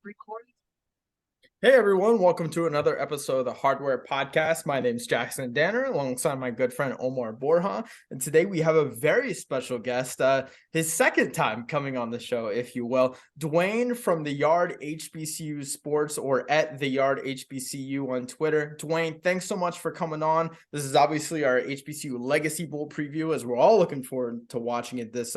Hey everyone, welcome to another episode of the Hardware Podcast. My name is Jackson Danner alongside my good friend Omar Borja. And today we have a very special guest, his second time coming on the show, if you will, Duane from the Yard-HBCU Sports, or at the Yard-HBCU on Twitter. Duane, thanks so much for coming on. This is obviously our HBCU Legacy Bowl preview, as we're all looking forward to watching it this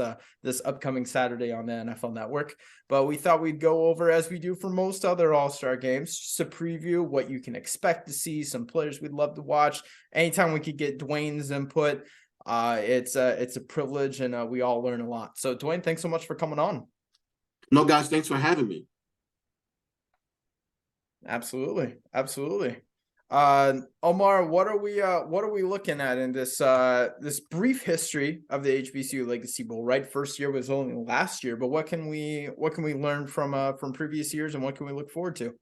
upcoming Saturday on the NFL Network. But we thought we'd go over, as we do for most other All-Star games, just a preview, what you can expect to see, some players we'd love to watch. Anytime we could get Duane's input, it's a privilege, and we all learn a lot. So, Duane, thanks so much for coming on. No, guys, thanks for having me. Absolutely. Omar, what are we looking at in this brief history of the HBCU Legacy Bowl? Right, first year was only last year, but what can we learn from previous years, and what can we look forward to?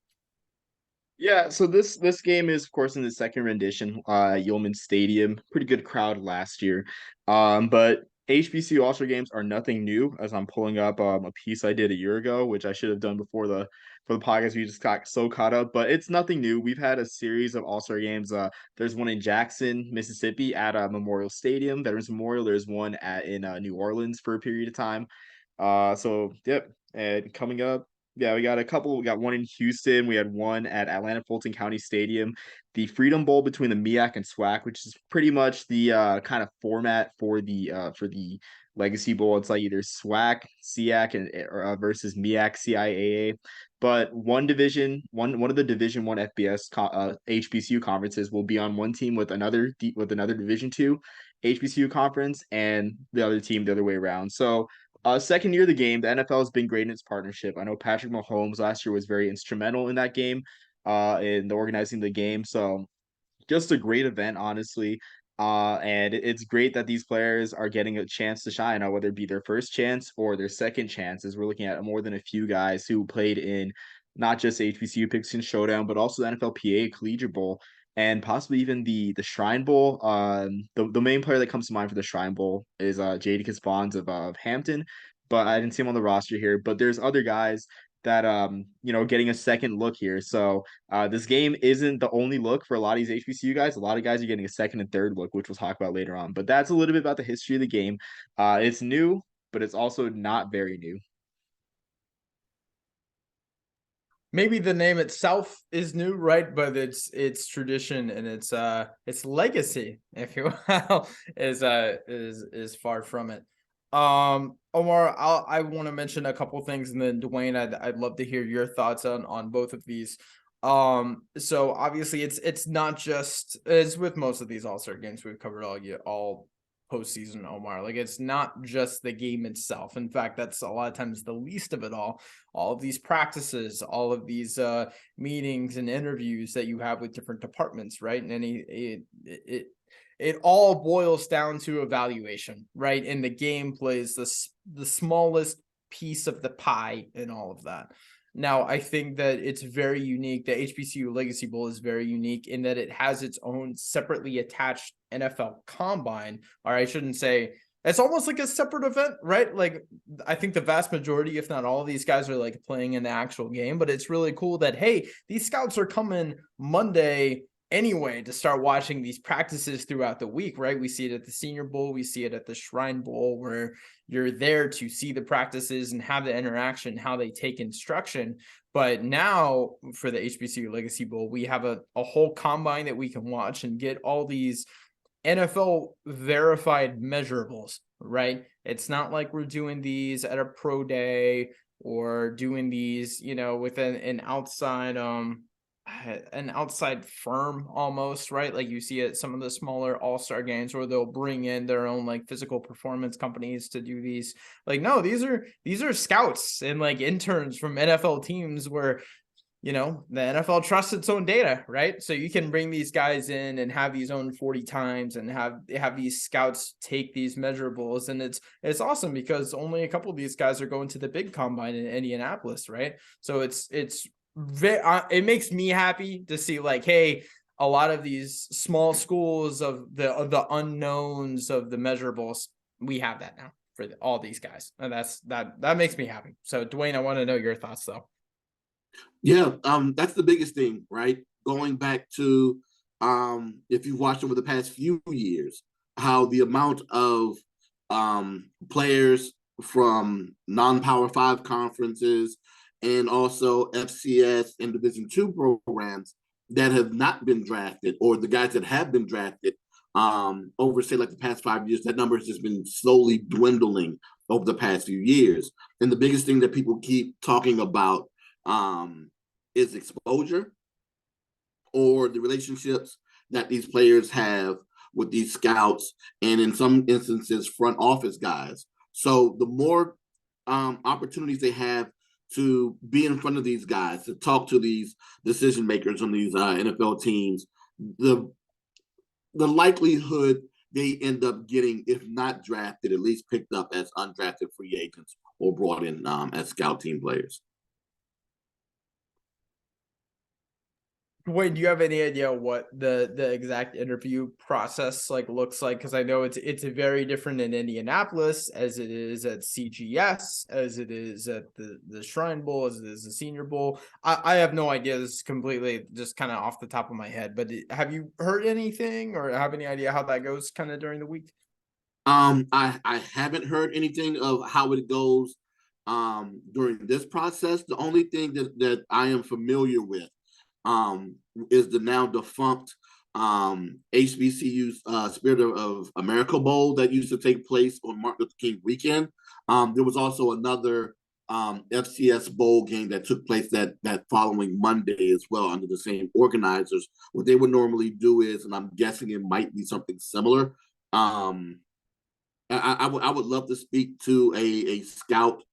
Yeah, so this game is, of course, in the second rendition, Yeoman Stadium. Pretty good crowd last year. But HBCU All-Star games are nothing new, as I'm pulling up a piece I did a year ago, which I should have done before for the podcast. We just got so caught up, but it's nothing new. We've had a series of All-Star games. There's one in Jackson, Mississippi at Memorial Stadium, Veterans Memorial. There's one in New Orleans for a period of time. So yep, and coming up. Yeah, we got a couple. We got one in Houston. We had one at Atlanta Fulton County Stadium. The Freedom Bowl between the MEAC and SWAC, which is pretty much the kind of format for the Legacy Bowl. It's like either SWAC, SEAC, and versus MEAC, CIAA. But one of the Division One FBS HBCU conferences will be on one team with another Division Two HBCU conference, and the other team the other way around. So second year of the game, the NFL has been great in its partnership. I know Patrick Mahomes last year was very instrumental in that game, in organizing the game. So just a great event, honestly. And it's great that these players are getting a chance to shine, whether it be their first chance or their second chance, as we're looking at more than a few guys who played in not just HBCU Pigskin Showdown, but also the NFLPA Collegiate Bowl and possibly even the Shrine Bowl. The main player that comes to mind for the Shrine Bowl is Jadakiss Bonds of Hampton, but I didn't see him on the roster here. But there's other guys that getting a second look here. So this game isn't the only look for a lot of these HBCU guys. A lot of guys are getting a second and third look, which we'll talk about later on. But that's a little bit about the history of the game. It's new, but it's also not very new. Maybe the name itself is new, right? But it's tradition and it's legacy, if you will, is far from it. Omar, I want to mention a couple things, and then Duane, I'd love to hear your thoughts on both of these. So obviously it's not just, as with most of these All-Star games we've covered all postseason, Omar. Like, it's not just the game itself. In fact, that's a lot of times the least of it all. All of these practices, all of these meetings and interviews that you have with different departments, right? And it all boils down to evaluation, right? And the game plays the smallest piece of the pie in all of that. Now, I think that it's very unique. The HBCU Legacy Bowl is very unique in that it has its own separately attached NFL Combine, or I shouldn't say, it's almost like a separate event, right? Like, I think the vast majority, if not all of these guys, are like playing in the actual game, but it's really cool that, hey, these scouts are coming Monday anyway to start watching these practices throughout the week, right? We see it at the Senior Bowl, we see it at the Shrine Bowl, where you're there to see the practices and have the interaction, how they take instruction. But now for the HBCU Legacy Bowl, we have a whole combine that we can watch and get all these NFL verified measurables, right? It's not like we're doing these at a pro day or doing these, with an outside firm almost, right? Like you see at some of the smaller all-star games where they'll bring in their own like physical performance companies to do these. Like, no, these are scouts and like interns from NFL teams where, the NFL trusts its own data, right? So you can bring these guys in and have these own 40 times and have these scouts take these measurables. And it's awesome because only a couple of these guys are going to the big combine in Indianapolis, right? So it makes me happy to see, like, hey, a lot of these small schools of the unknowns of the measurables, we have that now for all these guys, and that makes me happy. So, Duane, I want to know your thoughts though. Yeah, that's the biggest thing, right? Going back to if you've watched over the past few years, how the amount of players from non-power five conferences and also FCS and Division two programs that have not been drafted, or the guys that have been drafted over say like the past 5 years, that number has just been slowly dwindling over the past few years. And the biggest thing that people keep talking about um, is exposure or the relationships that these players have with these scouts and in some instances front office guys. So the more opportunities they have to be in front of these guys, to talk to these decision makers on these NFL teams, the likelihood they end up getting, if not drafted, at least picked up as undrafted free agents or brought in as scout team players. Wait, do you have any idea what the exact interview process like looks like? Because I know it's very different in Indianapolis as it is at CGS, as it is at the Shrine Bowl, as it is the Senior Bowl. I have no idea. This is completely just kind of off the top of my head. But have you heard anything or have any idea how that goes kind of during the week? I haven't heard anything of how it goes during this process. The only thing that I am familiar with um, is the now defunct HBCU Spirit of America Bowl that used to take place on Martin Luther King weekend. There was also another FCS bowl game that took place that following Monday as well under the same organizers. What they would normally do is, and I'm guessing it might be something similar. I would love to speak to a scout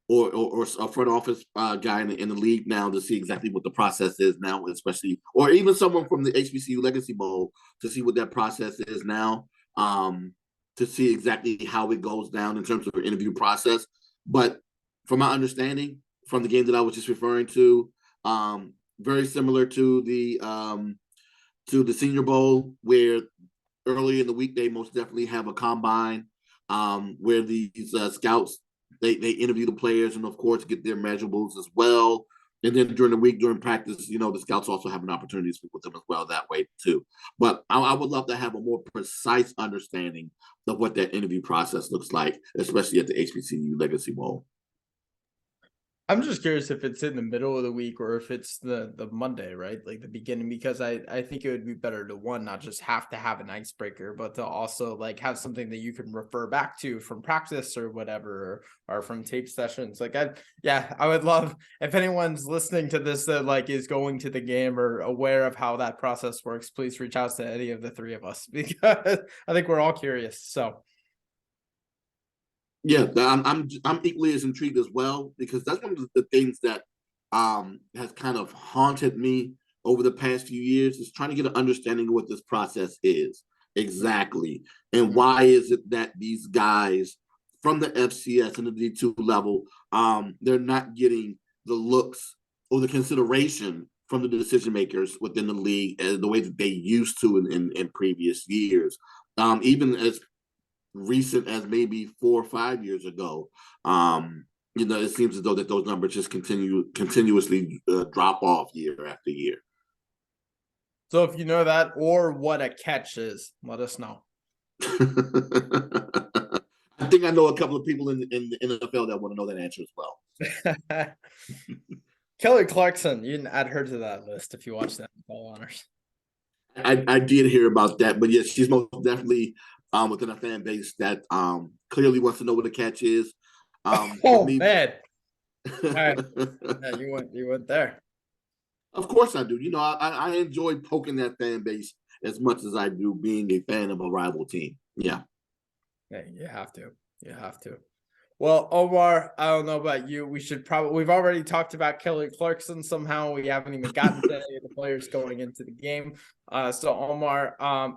or a front office guy in the league now to see exactly what the process is now, especially, or even someone from the HBCU Legacy Bowl to see what that process is now, to see exactly how it goes down in terms of the interview process. But from my understanding, from the game that I was just referring to, very similar to the Senior Bowl, where early in the week they most definitely have a combine where these scouts they interview the players and of course get their measurables as well. And then during the week, during practice, the scouts also have an opportunity to speak with them as well that way too. But I would love to have a more precise understanding of what that interview process looks like, especially at the HBCU Legacy Bowl. I'm just curious if it's in the middle of the week or if it's the Monday, right? Like the beginning, because I think it would be better to one, not just have to have an icebreaker, but to also like have something that you can refer back to from practice or whatever, or from tape sessions. Like I would love if anyone's listening to this that like is going to the game or aware of how that process works, please reach out to any of the three of us because I think we're all curious. So Yeah, I'm equally as intrigued as well because that's one of the things that has kind of haunted me over the past few years is trying to get an understanding of what this process is exactly and why is it that these guys from the FCS and the D2 level they're not getting the looks or the consideration from the decision makers within the league as the way that they used to in previous years. Even as recent as maybe 4 or 5 years ago. It seems as though that those numbers just continuously drop off year after year. so if you know that or what a catch is, let us know. I think I know a couple of people in the NFL that want to know that answer as well. Kelly Clarkson, you didn't add her to that list if you watch that Ball Honors. I did hear about that, but yes, she's most definitely within a fan base that clearly wants to know what the catch is. Oh Me, man. All right. Yeah, you went there. of course I do. I enjoy poking that fan base as much as I do being a fan of a rival team. Yeah. Hey, you have to. You have to. Well, Omar, I don't know about you. We've already talked about Kelly Clarkson somehow. We haven't even gotten to any of the players going into the game. So Omar, I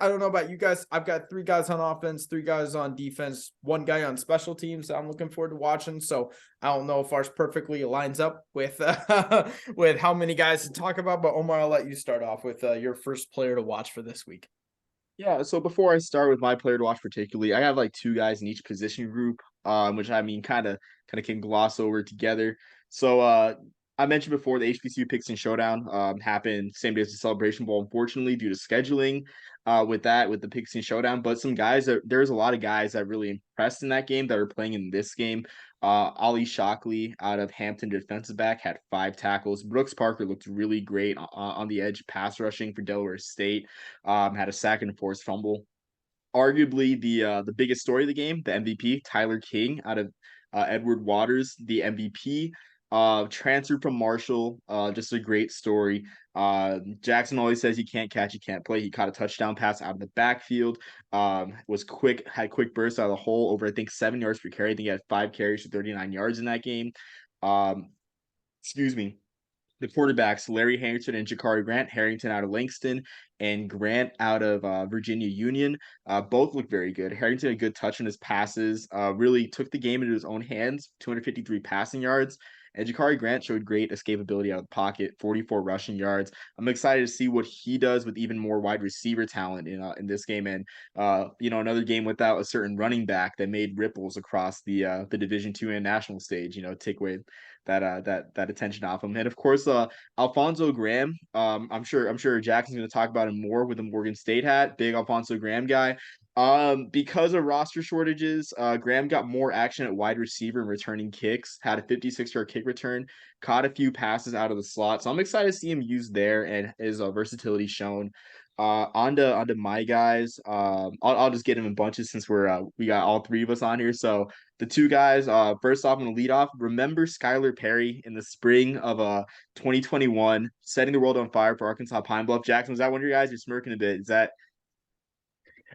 don't know about you guys. I've got 3 guys on offense, 3 guys on defense, 1 guy on special teams that I'm looking forward to watching. So I don't know if ours perfectly lines up with with how many guys to talk about, but Omar, I'll let you start off with your first player to watch for this week. Yeah, so before I start with my player to watch particularly, I have like 2 guys in each position group, which I mean kind of can gloss over together. So I mentioned before the HBCU Picks and Showdown happened same day as the Celebration Bowl, unfortunately, due to scheduling with the Picks and Showdown. But there's a lot of guys that really impressed in that game that are playing in this game. Ali Shockley out of Hampton, defensive back, had 5 tackles. Brooks Parker looked really great on the edge, pass rushing for Delaware State. Had a sack and a forced fumble. Arguably the biggest story of the game, the MVP, Tyler King out of Edward Waters, the MVP. Transferred from Marshall. Just a great story. Jackson always says he can't catch, he can't play. He caught a touchdown pass out of the backfield. Was quick, had quick bursts out of the hole over I think 7 yards per carry. I think he had 5 carries for 39 yards in that game. Excuse me. The quarterbacks, Larry Harrington and Jakari Grant. Harrington out of Langston and Grant out of Virginia Union. Both look very good. Harrington had a good touch on his passes, really took the game into his own hands, 253 passing yards. And Jakari Grant showed great escapability out of the pocket, 44 rushing yards. I'm excited to see what he does with even more wide receiver talent in this game. And another game without a certain running back that made ripples across the Division II and national stage. Take away that attention off him. And of course, Alfonso Graham. I'm sure Jackson's going to talk about him more with the Morgan State hat. Big Alfonso Graham guy. Because of roster shortages, Graham got more action at wide receiver and returning kicks, had a 56-yard kick return, caught a few passes out of the slot. So I'm excited to see him used there and his versatility shown. Onto my guys. I'll just get him in bunches since we got all 3 of us on here. So the 2 guys, first off, I'm gonna lead off. Remember Skylar Perry in the spring of 2021, setting the world on fire for Arkansas Pine Bluff. Jackson, was that one of your guys? You're smirking a bit. Is that?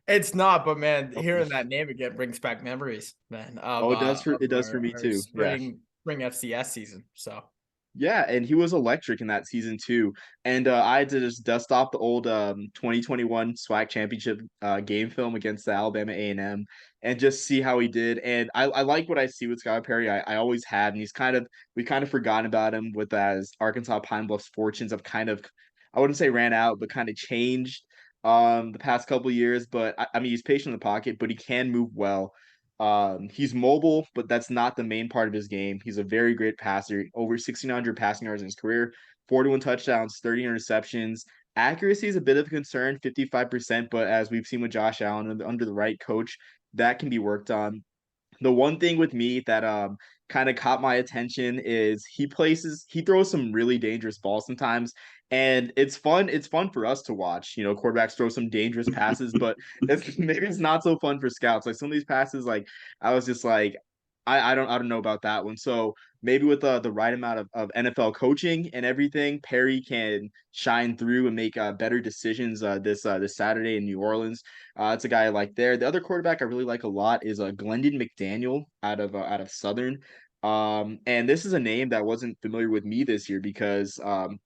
It's not, but man, hearing that name again brings back memories, man. It does for me too. Spring FCS season. So yeah, and he was electric in that season too. And I had to just dust off the old 2021 SWAC championship game film against the Alabama A&M and just see how he did. And I like what I see with Skylar Perry. I always have, and we've kind of forgotten about him with as Arkansas Pine Bluff's fortunes have kind of, I wouldn't say ran out, but kind of changed the past couple of years. But I mean, he's patient in the pocket, but he can move well. He's mobile, but that's not the main part of his game. He's a very great passer, over 1,600 passing yards in his career, 41 touchdowns, 30 interceptions. Accuracy is a bit of a concern, 55%, but as we've seen with Josh Allen under the right coach, that can be worked on. The one thing with me that kind of caught my attention is he throws some really dangerous balls sometimes, and it's fun for us to watch. Quarterbacks throw some dangerous passes, but maybe it's not so fun for scouts. Like some of these passes, like I was just like, I don't know about that one. So maybe with the right amount of NFL coaching and everything, Perry can shine through and make better decisions this Saturday in New Orleans. It's a guy I like there. The other quarterback I really like a lot is Glendon McDaniel out of Southern. And this is a name that wasn't familiar with me this year because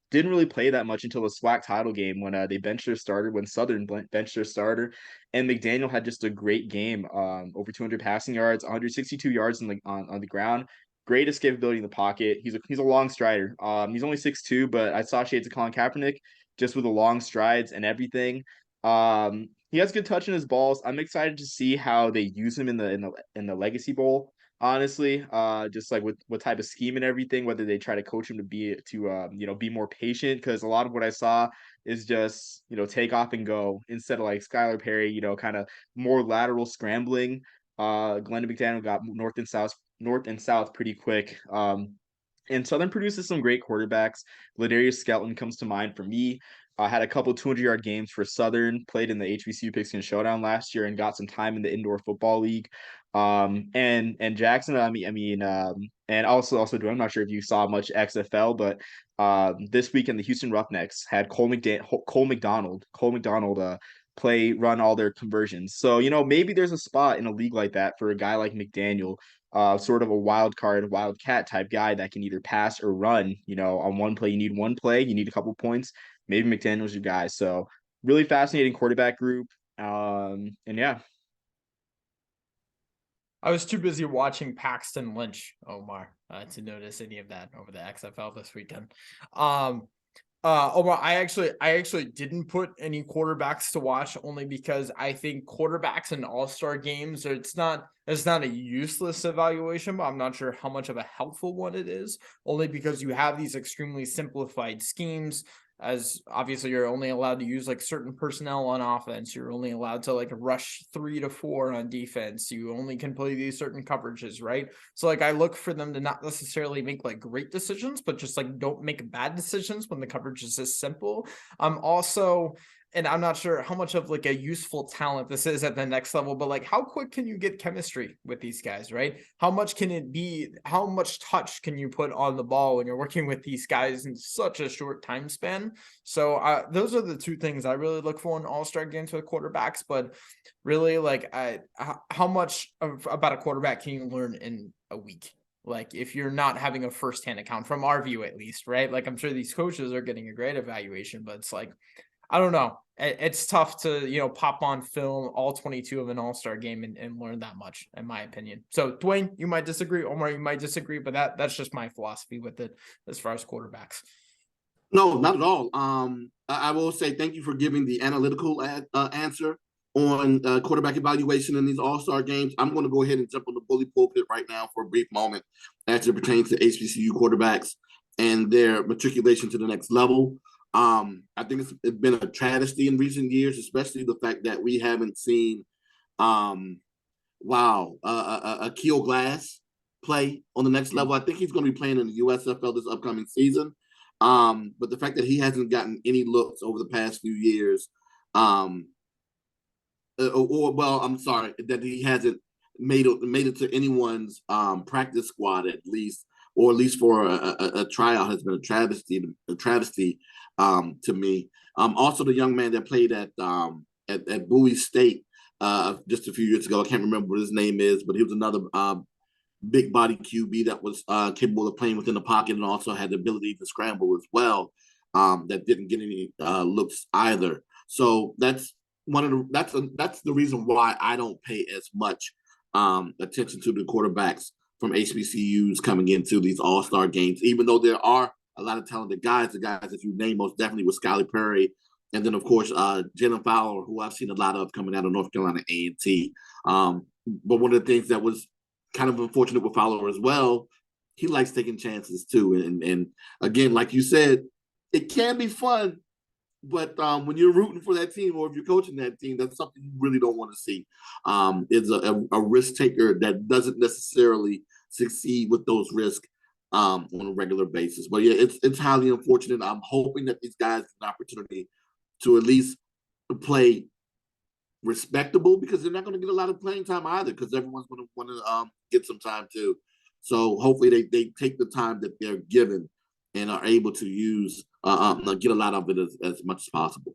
didn't really play that much until the SWAC title game when they benched their starter, when Southern benched their starter, and McDaniel had just a great game, over 200 passing yards, 162 yards on the ground. Great escapability in the pocket. He's a long strider. He's only 6'2", but I saw shades of Colin Kaepernick just with the long strides and everything. He has good touch in his balls. I'm excited to see how they use him in the Legacy Bowl. Honestly, just like with what type of scheme and everything, whether they try to coach him to be more patient, because a lot of what I saw is just take off and go instead of like Skylar Perry, kind of more lateral scrambling. Glendon McDaniel got north and south pretty quick. And Southern produces some great quarterbacks. Ladarius Skelton comes to mind for me. Had a couple 200-yard games for Southern, played in the HBCU Pigskin Showdown last year, and got some time in the Indoor Football League. And Jackson, and also Duane, I'm not sure if you saw much XFL, but this weekend the Houston Roughnecks had Cole McDonald run all their conversions. So maybe there's a spot in a league like that for a guy like McDaniel. Sort of a wildcat type guy that can either pass or run. On one play, you need one play, you need a couple points. Maybe McDaniel's your guy. So really fascinating quarterback group. And yeah. I was too busy watching Paxton Lynch, Omar, to notice any of that over the XFL this weekend. Omar, I actually didn't put any quarterbacks to watch only because I think quarterbacks in all-star games, it's not It's not a useless evaluation, but I'm not sure how much of a helpful one it is, only because you have these extremely simplified schemes. As obviously you're only allowed to use like certain personnel on offense. You're only allowed to like rush 3 to 4 on defense. You only can play these certain coverages, right? So like I look for them to not necessarily make like great decisions, but just like don't make bad decisions when the coverage is this simple. Also, and I'm not sure how much of like a useful talent this is at the next level, but like how quick can you get chemistry with these guys, right? How much can it be? How much touch can you put on the ball when you're working with these guys in such a short time span? So those are the two things I really look for in all-star games for the quarterbacks. But really, like, how much about a quarterback can you learn in a week? Like, if you're not having a firsthand account from our view, at least, right? Like, I'm sure these coaches are getting a great evaluation, but it's like, I don't know. It's tough to, pop on film all 22 of an all-star game and learn that much, in my opinion. So Duane, you might disagree. Omar, you might disagree, but that's just my philosophy with it as far as quarterbacks. No, not at all. I will say thank you for giving the analytical answer on quarterback evaluation in these all-star games. I'm going to go ahead and jump on the bully pulpit right now for a brief moment as it pertains to HBCU quarterbacks and their matriculation to the next level. I think it's been a travesty in recent years, especially the fact that we haven't seen, Akil Glass play on the next level. I think he's going to be playing in the USFL this upcoming season. But the fact that he hasn't gotten any looks over the past few years, I'm sorry, that he hasn't made it to anyone's practice squad at least, or at least for a tryout has been a travesty to me. Also the young man that played at Bowie State just a few years ago, I can't remember what his name is, but he was another big body QB that was capable of playing within the pocket and also had the ability to scramble as well. That didn't get any looks either. So that's the reason why I don't pay as much attention to the quarterbacks from HBCUs coming into these all-star games, even though there are a lot of talented guys. The guys that you named most definitely was Skyly Perry, and then of course Jalen Fowler, who I've seen a lot of coming out of North Carolina A&T. But one of the things that was kind of unfortunate with Fowler as well, he likes taking chances too. And again, like you said, it can be fun, but when you're rooting for that team or if you're coaching that team, that's something you really don't want to see. It's a risk taker that doesn't necessarily succeed with those risks on a regular basis. But yeah, it's highly unfortunate. I'm hoping that these guys get an opportunity to at least play respectable, because they're not going to get a lot of playing time either, because everyone's going to want to get some time too. So hopefully they take the time that they're given and are able to use get a lot of it as much as possible.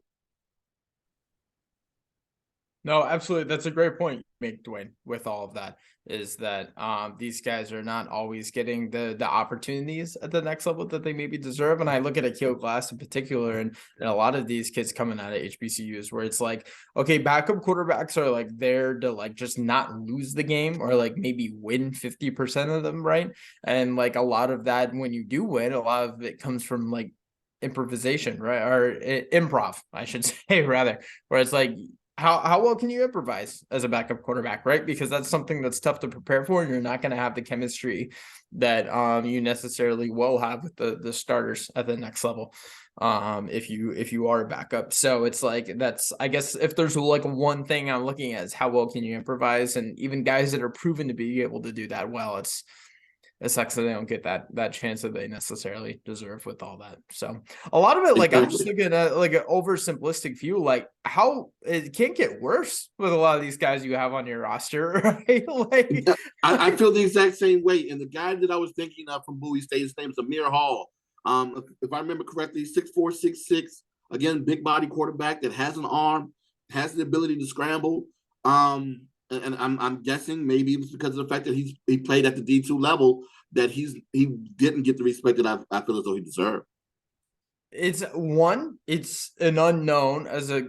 No, absolutely. That's a great point you make, Duane, with all of that, is that these guys are not always getting the opportunities at the next level that they maybe deserve. And I look at Akil Glass in particular, and a lot of these kids coming out of HBCUs where it's like, okay, backup quarterbacks are like there to like just not lose the game or like maybe win 50% of them, right? And like a lot of that, when you do win, a lot of it comes from like improvisation, right? Or improv, I should say, rather, where it's like, how well can you improvise as a backup quarterback, right? Because that's something that's tough to prepare for, and you're not going to have the chemistry that you necessarily will have with the starters at the next level if you are a backup. So it's like, that's, I guess, if there's like one thing I'm looking at is how well can you improvise, and even guys that are proven to be able to do that well, it sucks that they don't get that chance that they necessarily deserve with all that. So a lot of it, like, I'm just looking at like an oversimplistic view, like how it can't get worse with a lot of these guys you have on your roster, right? Like, I feel the exact same way. And the guy that I was thinking of from Bowie State, his name is Amir Hall. If I remember correctly, 6'4", 6'6", again, big body quarterback that has an arm, has the ability to scramble. And I'm guessing maybe it's because of the fact that he played at the D2 level that he didn't get the respect that I feel as though he deserved. It's an unknown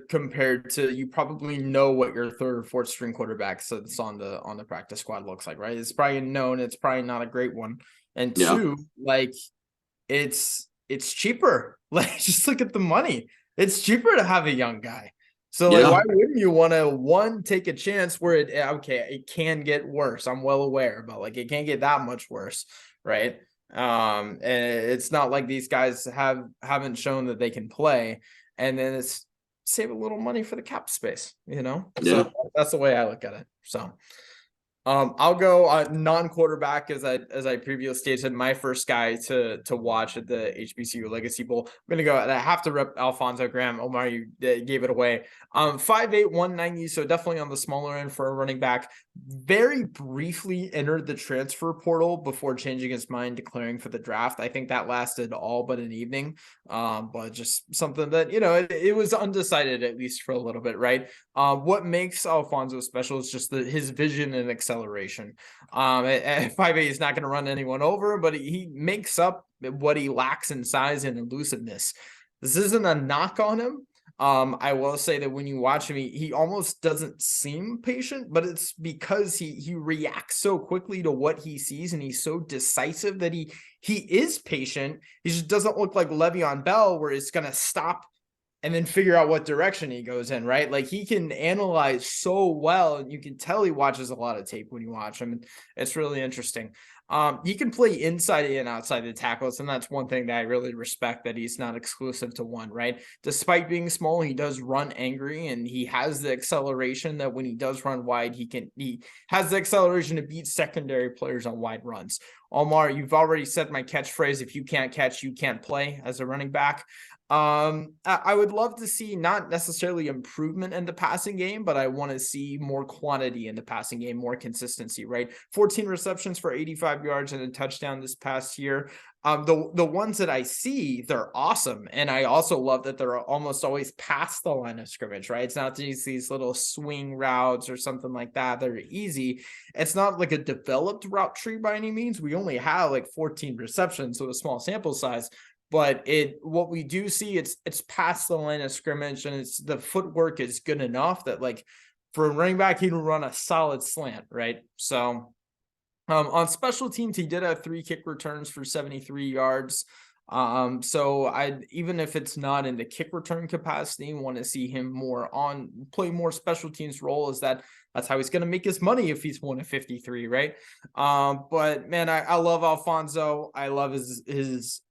compared to, you probably know what your third or fourth string quarterback that's on the practice squad looks like, right? It's probably known. It's probably not a great one. And two, like it's cheaper. Like, just look at the money. It's cheaper to have a young guy. So like, why Yeah. wouldn't you want to take a chance where it can get worse? I'm well aware, but like it can't get that much worse, right? And it's not like these guys haven't shown that they can play, and then it's save a little money for the cap space, Yeah. So that's the way I look at it. So I'll go non-quarterback as I previously stated. My first guy to watch at the HBCU Legacy Bowl. I'm gonna go. And I have to rep Alfonso Graham. Omar, you gave it away. 5'8", 190, so definitely on the smaller end for a running back. Very briefly entered the transfer portal before changing his mind, declaring for the draft. I think that lasted all but an evening. But just something that it was undecided at least for a little bit, right? What makes Alfonso special is just his vision and acceleration. At 5'8", he's not going to run anyone over, but he makes up what he lacks in size and elusiveness. This isn't a knock on him. I will say that when you watch him, he almost doesn't seem patient, but it's because he reacts so quickly to what he sees, and he's so decisive that he is patient. He just doesn't look like Le'Veon Bell, where it's going to stop and then figure out what direction he goes in, right? Like he can analyze so well, and you can tell he watches a lot of tape when you watch him. And it's really interesting. He can play inside and outside the tackles, and that's one thing that I really respect, that he's not exclusive to one, right? Despite being small, he does run angry, and he has the acceleration that when he does run wide, he has the acceleration to beat secondary players on wide runs. Omar, you've already said my catchphrase: if you can't catch, you can't play as a running back. I would love to see not necessarily improvement in the passing game, but I want to see more quantity in the passing game, more consistency, right? 14 receptions for 85 yards and a touchdown this past year. The ones that I see, they're awesome. And I also love that they're almost always past the line of scrimmage, right? It's not these little swing routes or something like that. They're easy. It's not like a developed route tree by any means. We only have like 14 receptions, so a small sample size. But what we do see, it's past the line of scrimmage, and it's the footwork is good enough that like for a running back, he can run a solid slant, right? So on special teams, he did have 3 kick returns for 73 yards. So even if it's not in the kick return capacity, want to see him play more special teams role, that's how he's going to make his money if he's 1 of 53, right? But man, I love Alfonso. I love his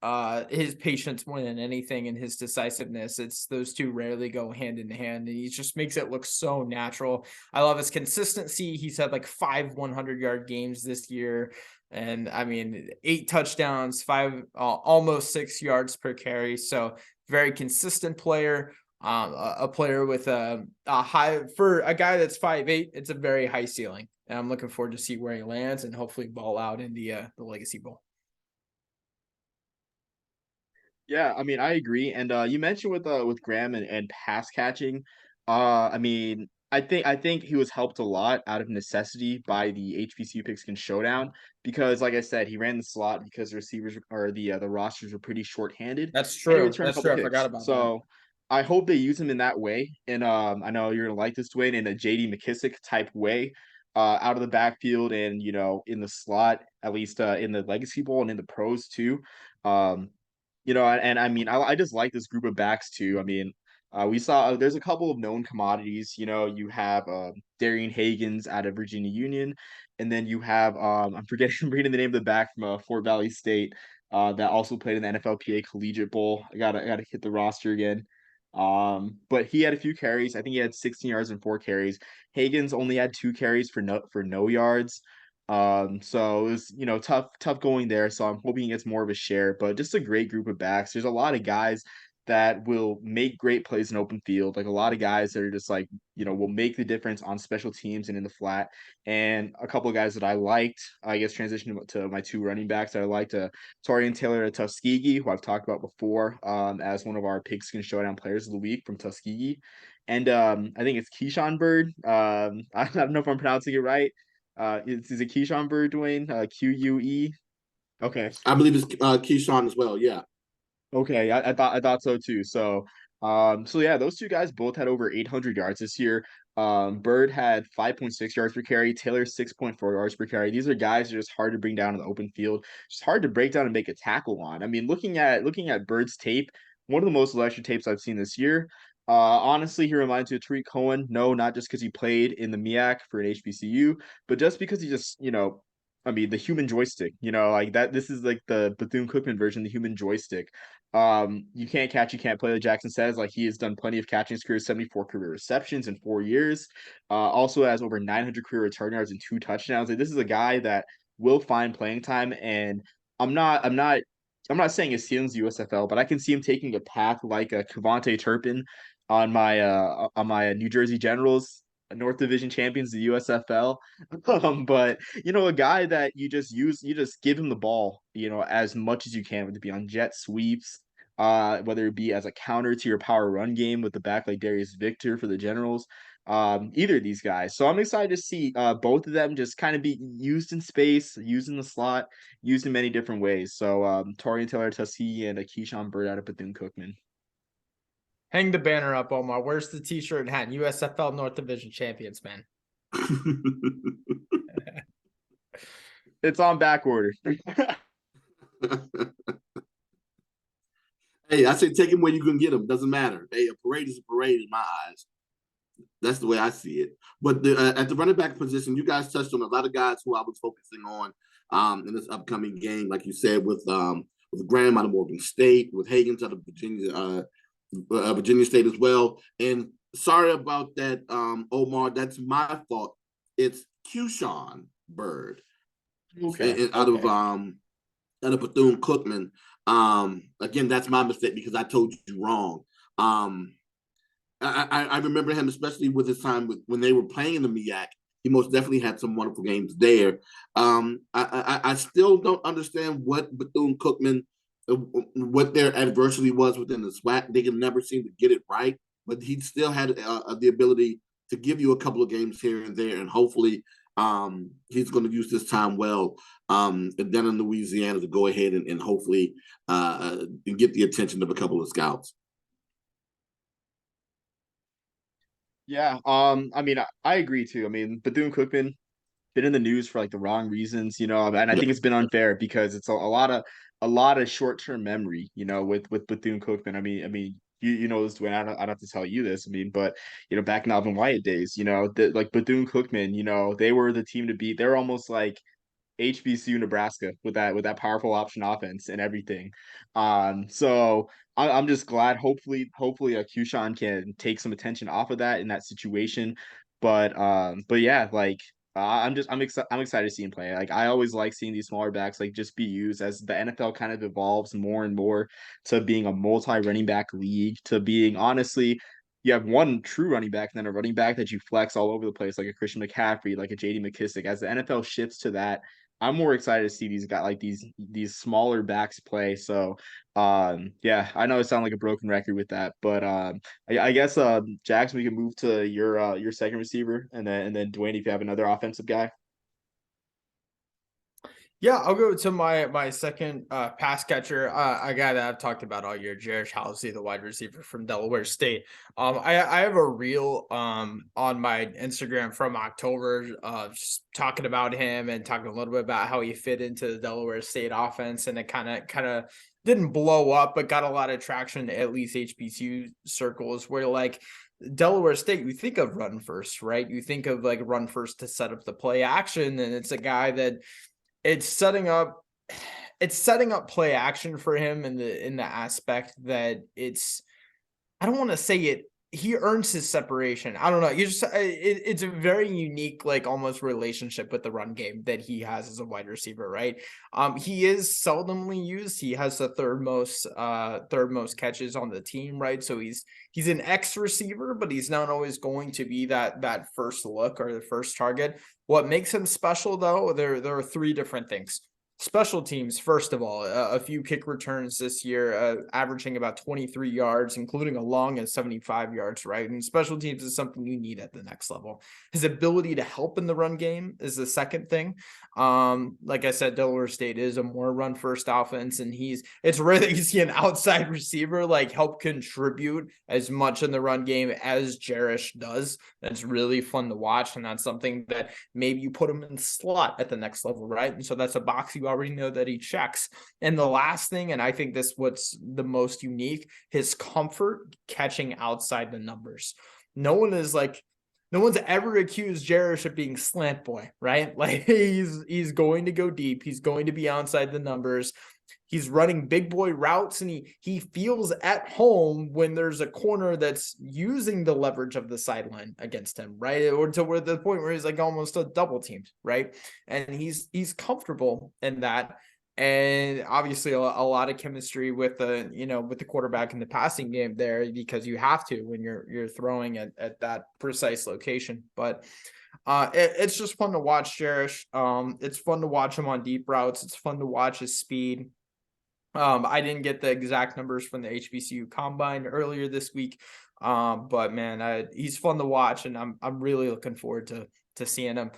patience more than anything, and his decisiveness. It's those two rarely go hand in hand, and he just makes it look so natural. I love his consistency. He's had like 5 100-yard games this year. And I mean, 8 touchdowns, 5, almost 6 yards per carry. So very consistent player, a player with a high, for a guy that's 5'8", it's a very high ceiling. And I'm looking forward to see where he lands and hopefully ball out in the Legacy Bowl. Yeah, I mean, I agree. And you mentioned with Graham and pass catching. I mean, I think he was helped a lot out of necessity by the HBCU Pigskin Showdown, because, like I said, he ran the slot because the receivers or the rosters were pretty short-handed, That's and he true. returned a That's couple true. I kicks. forgot about that. So I hope they use him in that way, and I know you're gonna like this, Duane, in a JD McKissick type way, out of the backfield and in the slot, at least in the Legacy Bowl and in the pros too. Um, and I mean, I just like this group of backs too. I mean, we saw there's a couple of known commodities. You have Darian Hagens out of Virginia Union, and then you have I'm forgetting reading the name of the back from Fort Valley State that also played in the NFLPA Collegiate Bowl. I gotta hit the roster again. But he had a few carries. I think he had 16 yards and 4 carries. Hagens only had 2 carries for no yards. So it was, tough going there. So I'm hoping he gets more of a share, but just a great group of backs. There's a lot of guys that will make great plays in open field. Like a lot of guys that are just like, will make the difference on special teams and in the flat. And a couple of guys that I liked, I guess, transition to my 2 running backs that I liked, Torian Taylor of Tuskegee, who I've talked about before, as one of our Pigskin Showdown players of the week from Tuskegee. And I think it's Keyshawn Bird. I don't know if I'm pronouncing it right. Is it Keyshawn Bird, Duane? QUE. Okay. I believe it's Keyshawn as well. Yeah. Okay, I thought so too. So yeah, those 2 guys both had over 800 yards this year. Bird had 5.6 yards per carry, Taylor 6.4 yards per carry. These are guys that are just hard to bring down in the open field. Just hard to break down and make a tackle on. I mean, looking at Bird's tape, one of the most electric tapes I've seen this year. Honestly, he reminds me of Tariq Cohen. No, not just because he played in the MEAC for an HBCU, but just because he just, I mean, the human joystick, like that. This is like the Bethune-Cookman version, the human joystick. You can't catch, you can't play. Like Jackson says, like he has done plenty of catching in his career, 74 career receptions in 4 years. Also has over 900 career return yards and 2 touchdowns. Like this is a guy that will find playing time, and I'm not saying his ceiling's USFL, but I can see him taking a path like a Kevontae Turpin on my New Jersey Generals, North Division champions, the USFL. But a guy that you just give him the ball, as much as you can, whether it be on jet sweeps, whether it be as a counter to your power run game with the back like Darius Victor for the Generals. Either of these guys. So I'm excited to see both of them just kind of be used in space, used in the slot, used in many different ways. So Torian Taylor Tuskegee and Keyshawn Bird out of Bethune-Cookman. Hang the banner up, Omar. Where's the t-shirt and hat? USFL North Division champions, man. It's on back order. Hey, I say take him where you can get him. Doesn't matter. Hey, a parade is a parade in my eyes. That's the way I see it. But at the running back position, you guys touched on a lot of guys who I was focusing on in this upcoming game, like you said, with Graham out of Morgan State, with Higgins out of Virginia State as well. And sorry about that, Omar. That's my fault. It's Keyshawn Bird, Okay. out of Bethune-Cookman. Again, that's my mistake because I told you wrong. I remember him, especially with his time when they were playing in the MEAC. He most definitely had some wonderful games there. I still don't understand what Bethune-Cookman, what their adversity was within the SWAC. They can never seem to get it right, but he still had the ability to give you a couple of games here and there, and hopefully he's going to use this time well and then in Louisiana to go ahead and hopefully get the attention of a couple of scouts. Yeah. I mean, I agree too. I mean, Bethune-Cookman been in the news for like the wrong reasons, and I think it's been unfair because it's a lot of short-term memory, with Bethune-Cookman. I mean, you know this, Duane. I don't have to tell you this. I mean, but back in Alvin Wyatt days, like Bethune-Cookman, they were the team to beat. They're almost like HBCU Nebraska with that powerful option offense and everything. So I'm just glad. Hopefully, Keyshawn can take some attention off of that in that situation. But yeah, like I'm excited to see him play. Like I always like seeing these smaller backs like just be used as the NFL kind of evolves more and more to being a multi-running back league, to being honestly. You have one true running back and then a running back that you flex all over the place, like a Christian McCaffrey, like a JD McKissick. As the NFL shifts to that, I'm more excited to see these guys like these smaller backs play. So yeah, I know I sound like a broken record with that, but I guess Jackson, we can move to your second receiver and then Duane, if you have another offensive guy. Yeah, I'll go to my second pass catcher, a guy that I've talked about all year, Yard-HBCU, the wide receiver from Delaware State. I have a reel on my Instagram from October, just talking about him and talking a little bit about how he fit into the Delaware State offense, and it kind of didn't blow up, but got a lot of traction, at least HBCU circles, where like Delaware State, you think of run first, right? You think of like run first to set up the play action, and it's a guy that it's setting up play action for him in the aspect that I don't want to say it, he earns his separation. I don't know. It's a very unique, like almost relationship with the run game that he has as a wide receiver, right? He is seldomly used. He has the third most catches on the team, right? So he's an X receiver, but he's not always going to be that first look or the first target. What makes him special, though, there are three different things. Special teams, first of all, a few kick returns this year, averaging about 23 yards, including a long at 75 yards, right? And special teams is something you need at the next level. His ability to help in the run game is the second thing. Like I said, Delaware State is a more run first offense, and it's rare that you see an outside receiver like help contribute as much in the run game as Jarish does. That's really fun to watch, and that's something that maybe you put him in slot at the next level, right? And so that's a box you already know that he checks. And the last thing, and I think this what's the most unique, his comfort catching outside the numbers. No one's ever accused Jarish of being slant boy, right? Like he's going to go deep. He's going to be outside the numbers. He's running big boy routes, and he feels at home when there's a corner that's using the leverage of the sideline against him, right? Or to where the point where he's like almost a double teamed, right? And he's comfortable in that. And obviously a lot of chemistry with the quarterback in the passing game there, because you have to when you're throwing at that precise location. But it's just fun to watch Jarish. It's fun to watch him on deep routes. It's fun to watch his speed. I didn't get the exact numbers from the HBCU combine earlier this week. But man, he's fun to watch, and I'm really looking forward to seeing him.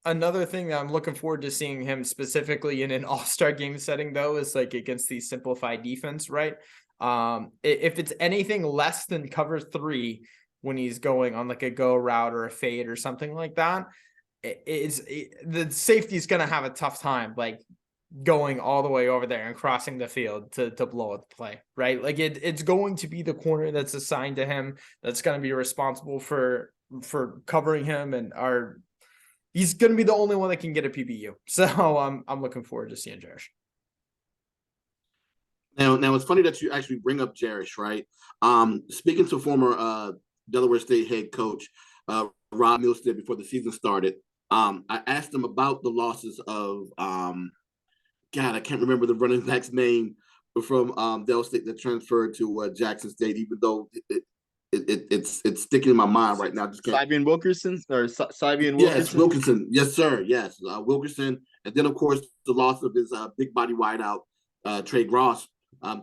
Another thing that I'm looking forward to seeing him specifically in an all-star game setting, though, is like against the simplified defense, right? If it's anything less than cover 3 when he's going on like a go route or a fade or something like that, the safety's going to have a tough time, like going all the way over there and crossing the field to blow up the play, right? Like it's going to be the corner that's assigned to him that's going to be responsible for covering him, and he's going to be the only one that can get a PBU. So I'm looking forward to seeing Jarish. Now it's funny that you actually bring up Jarish, right? Speaking to former Delaware State head coach Rob Milstead before the season started, I asked him about the losses of I can't remember the running back's name from Del State that transferred to Jackson State, even though it's sticking in my mind right now. Sybian Wilkerson or Sybian Wilkerson? Yes, Wilkerson. Yes, sir. Yes, Wilkerson. And then, of course, the loss of his big body wideout, Trey Gross,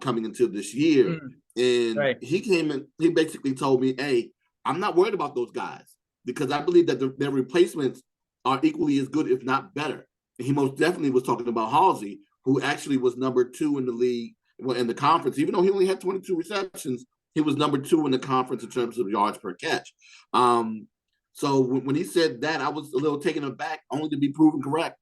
coming into this year. And right. He came in, he basically told me, hey, I'm not worried about those guys because I believe that their replacements are equally as good, if not better. And he most definitely was talking about Halsey, who actually was number 2 in the league, in the conference. Even though he only had 22 receptions, he was number 2 in the conference in terms of yards per catch. So when he said that, I was a little taken aback, only to be proven correct.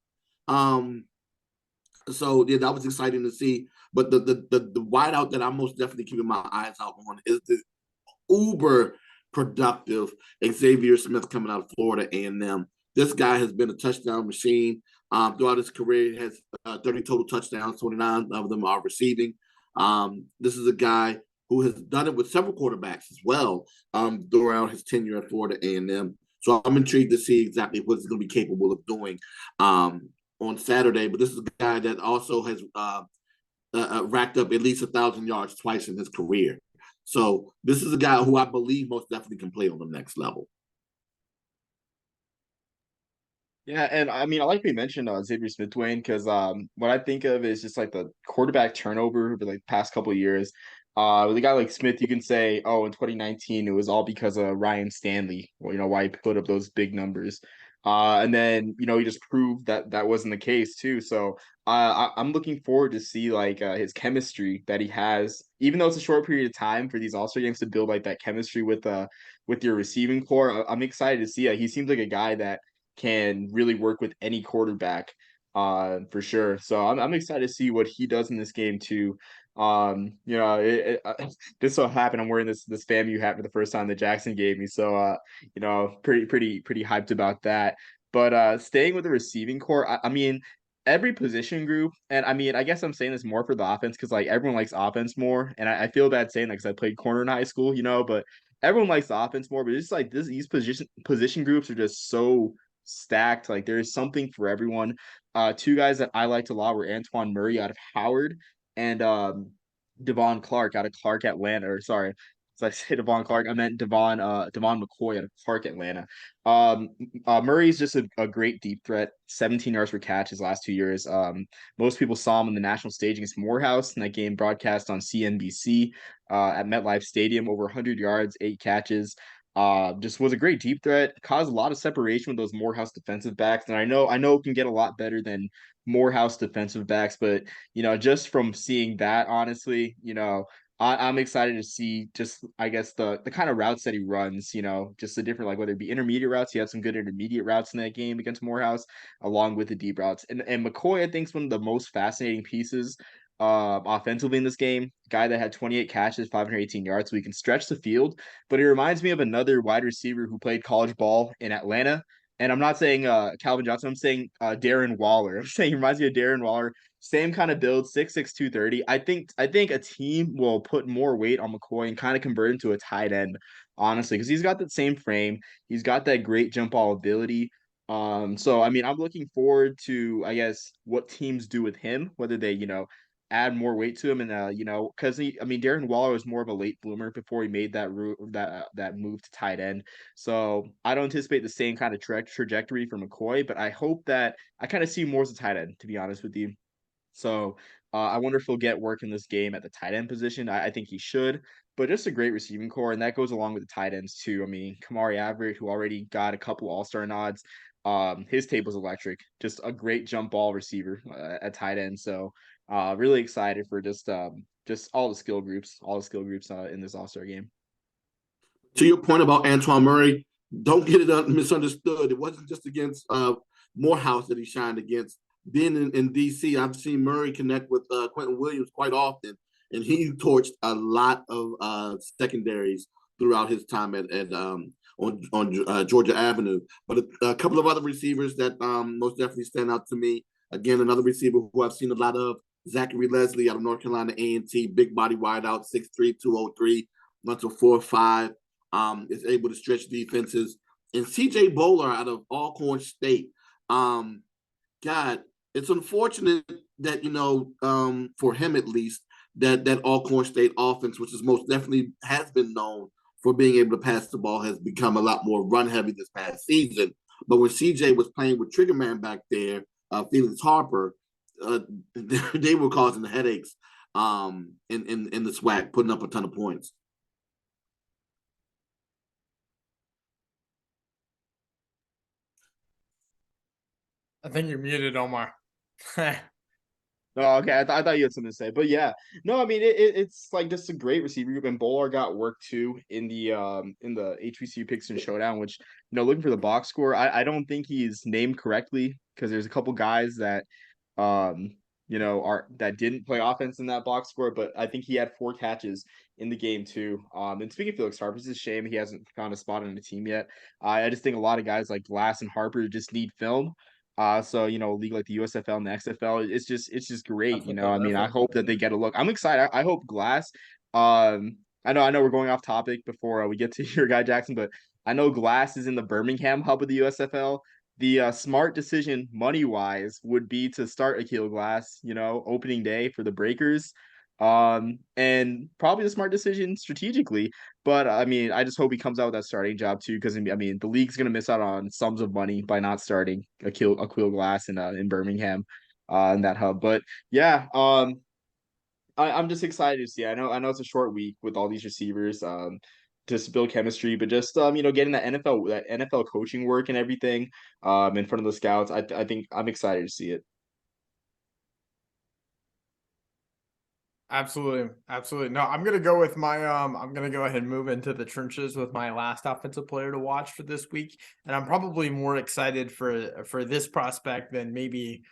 So yeah, that was exciting to see. But the wideout that I'm most definitely keeping my eyes out on is the uber productive Xavier Smith coming out of Florida A&M. This guy has been a touchdown machine. Throughout his career, he has 30 total touchdowns, 29 of them are receiving. This is a guy who has done it with several quarterbacks as well throughout his tenure at Florida A&M. So I'm intrigued to see exactly what he's going to be capable of doing on Saturday. But this is a guy that also has racked up at least 1,000 yards twice in his career. So this is a guy who I believe most definitely can play on the next level. Yeah, and I mean, I like we mentioned Xavier Smith, Duane, because what I think of is just like the quarterback turnover over like past couple of years. With a guy like Smith, you can say, oh, in 2019, it was all because of Ryan Stanley, why he put up those big numbers. And then, he just proved that that wasn't the case too. So I'm looking forward to see like his chemistry that he has, even though it's a short period of time for these All-Star games to build like that chemistry with your receiving core. I'm excited to see it. He seems like a guy that can really work with any quarterback for sure. So I'm excited to see what he does in this game too. This so happened I'm wearing this FAMU hat for the first time that Jackson gave me. So pretty hyped about that. But staying with the receiving core, I mean, every position group, and I mean, I guess I'm saying this more for the offense because like everyone likes offense more, and I feel bad saying that because I played corner in high school, but everyone likes the offense more. But it's like these position groups are just so stacked. Like there's something for everyone. 2 guys that I liked a lot were Antoine Murray out of Howard and Devon Clark out of Clark Atlanta. Or sorry, so I say Devon Clark, I meant Devon McCoy out of Clark Atlanta. Murray's just a great deep threat. 17 yards per catch his last 2 years. Most people saw him in the national stage against Morehouse in that game broadcast on CNBC at MetLife Stadium. Over 100 yards, 8 catches. Just was a great deep threat, caused a lot of separation with those Morehouse defensive backs. And I know it can get a lot better than Morehouse defensive backs, but just from seeing that, honestly, I'm excited to see just, I guess, the kind of routes that he runs, just the different, like whether it be intermediate routes. He had some good intermediate routes in that game against Morehouse, along with the deep routes. And McCoy, I think, is one of the most fascinating pieces offensively in this game. Guy that had 28 catches, 518 yards, so he can stretch the field. But he reminds me of another wide receiver who played college ball in Atlanta. And I'm not saying Calvin Johnson, I'm saying Darren Waller. I'm saying he reminds me of Darren Waller. Same kind of build, 6'6", 230. I think a team will put more weight on McCoy and kind of convert him to a tight end, honestly, because he's got that same frame. He's got that great jump ball ability. So I mean, I'm looking forward to, I guess, what teams do with him, whether they, add more weight to him, and because Darren Waller was more of a late bloomer before he made that that move to tight end. So I don't anticipate the same kind of trajectory for McCoy, but I hope that I kind of see more as a tight end, to be honest with you. So I wonder if he'll get work in this game at the tight end position. I think he should, but just a great receiving core, and that goes along with the tight ends too. I mean, Kamari Everett, who already got a couple All-Star nods, his tape was electric. Just a great jump ball receiver at tight end. So really excited for just all the skill groups, in this All-Star game. To your point about Antoine Murray, don't get it misunderstood. It wasn't just against Morehouse that he shined against. Being in DC, I've seen Murray connect with Quentin Williams quite often, and he torched a lot of secondaries throughout his time on Georgia Avenue. But a couple of other receivers that most definitely stand out to me. Again, another receiver who I've seen a lot of, Zachary Leslie out of North Carolina A&T, big body wideout, 6'3", 203, runs a 4.5, is able to stretch defenses. And CJ Bowler out of Alcorn State. God, it's unfortunate that, for him at least, that Alcorn State offense, which is most definitely has been known for being able to pass the ball, has become a lot more run heavy this past season. But when CJ was playing with Triggerman back there, Felix Harper, they were causing the headaches in the SWAC, putting up a ton of points. I think you're muted, Omar. Oh, okay. I thought you had something to say, but yeah, no. I mean, it's like just a great receiver group, and Bowler got work too in the HBCU Picks and Showdown. Which, looking for the box score, I don't think he's named correctly because there's a couple guys that that didn't play offense in that box score, but I think he had 4 catches in the game too. And speaking of Felix Harper, it's a shame he hasn't found a spot on the team yet. I just think a lot of guys like Glass and Harper just need film. So a league like the USFL and the XFL, it's just great. I hope that they get a look. I'm excited. I hope Glass. I know we're going off topic before we get to your guy Jackson, but I know Glass is in the Birmingham hub of the USFL. The smart decision money wise would be to start Akil Glass, opening day for the Breakers. And probably the smart decision strategically. But I mean, I just hope he comes out with that starting job too, because the league's gonna miss out on sums of money by not starting Akil Glass in Birmingham, in that hub. But yeah, I'm just excited to see. I know it's a short week with all these receivers, just to build chemistry, but just getting that NFL coaching work and everything, in front of the scouts. I think I'm excited to see it. Absolutely. No, I'm gonna go with my I'm gonna go ahead and move into the trenches with my last offensive player to watch for this week, and I'm probably more excited for this prospect than maybe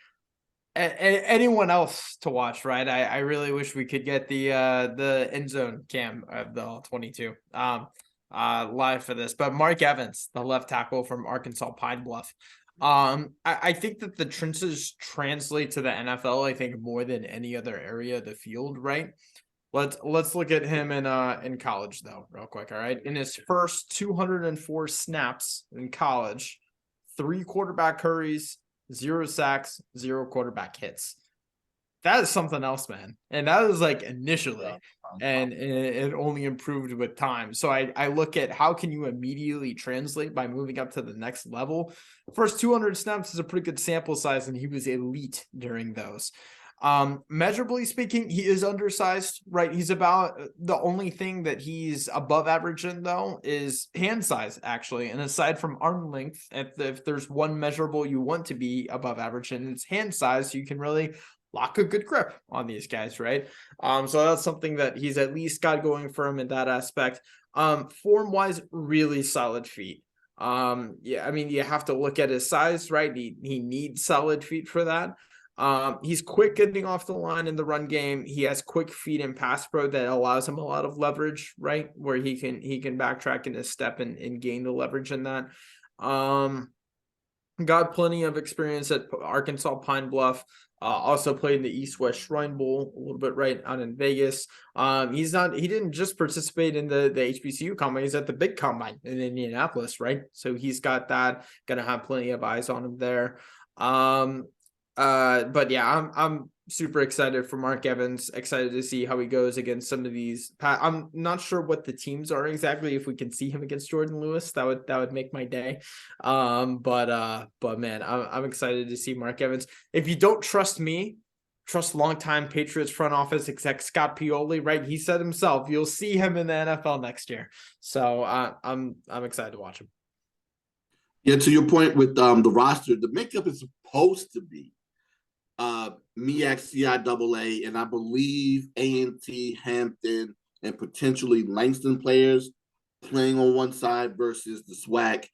anyone else to watch. Right? I really wish we could get the end zone cam of the all 22 live for this, but Mark Evans, the left tackle from Arkansas Pine Bluff. I think that the trenches translate to the NFL, I think, more than any other area of the field, right? Let's look at him in college though, real quick. All right. In his first 204 snaps in college, 3 quarterback hurries, 0 sacks, 0 quarterback hits. That is something else, man. And that was like initially, and it only improved with time. So I look at how can you immediately translate by moving up to the next level. First 200 snaps is a pretty good sample size, and he was elite during those. Measurably speaking, he is undersized, right? He's about the only thing that he's above average in though is hand size, actually. And aside from arm length, if there's one measurable you want to be above average in, it's hand size. So you can really lock a good grip on these guys, right? So that's something that he's at least got going for him in that aspect. Form wise, really solid feet. Yeah, I mean, you have to look at his size, right? He needs solid feet for that. He's quick getting off the line in the run game. He has quick feet in pass pro that allows him a lot of leverage, right? Where he can backtrack in his step and gain the leverage in that. Got plenty of experience at Arkansas Pine Bluff. Also played in the East West Shrine Bowl a little bit right out in Vegas. He didn't just participate in the HBCU combine, he's at the big combine in Indianapolis, right? So he's got that, gonna have plenty of eyes on him there. But yeah, I'm super excited for Mark Evans, excited to see how he goes against some of these. I'm not sure what the teams are exactly. If we can see him against Jordan Lewis, that would make my day. But man, I'm excited to see Mark Evans. If you don't trust me, trust longtime Patriots front office exec Scott Pioli, right? He said himself, you'll see him in the NFL next year. So I'm excited to watch him. Yeah, to your point with the roster, the makeup is supposed to be MEAC, CIAA, and I believe A&T, Hampton, and potentially Langston players playing on one side versus the SWAC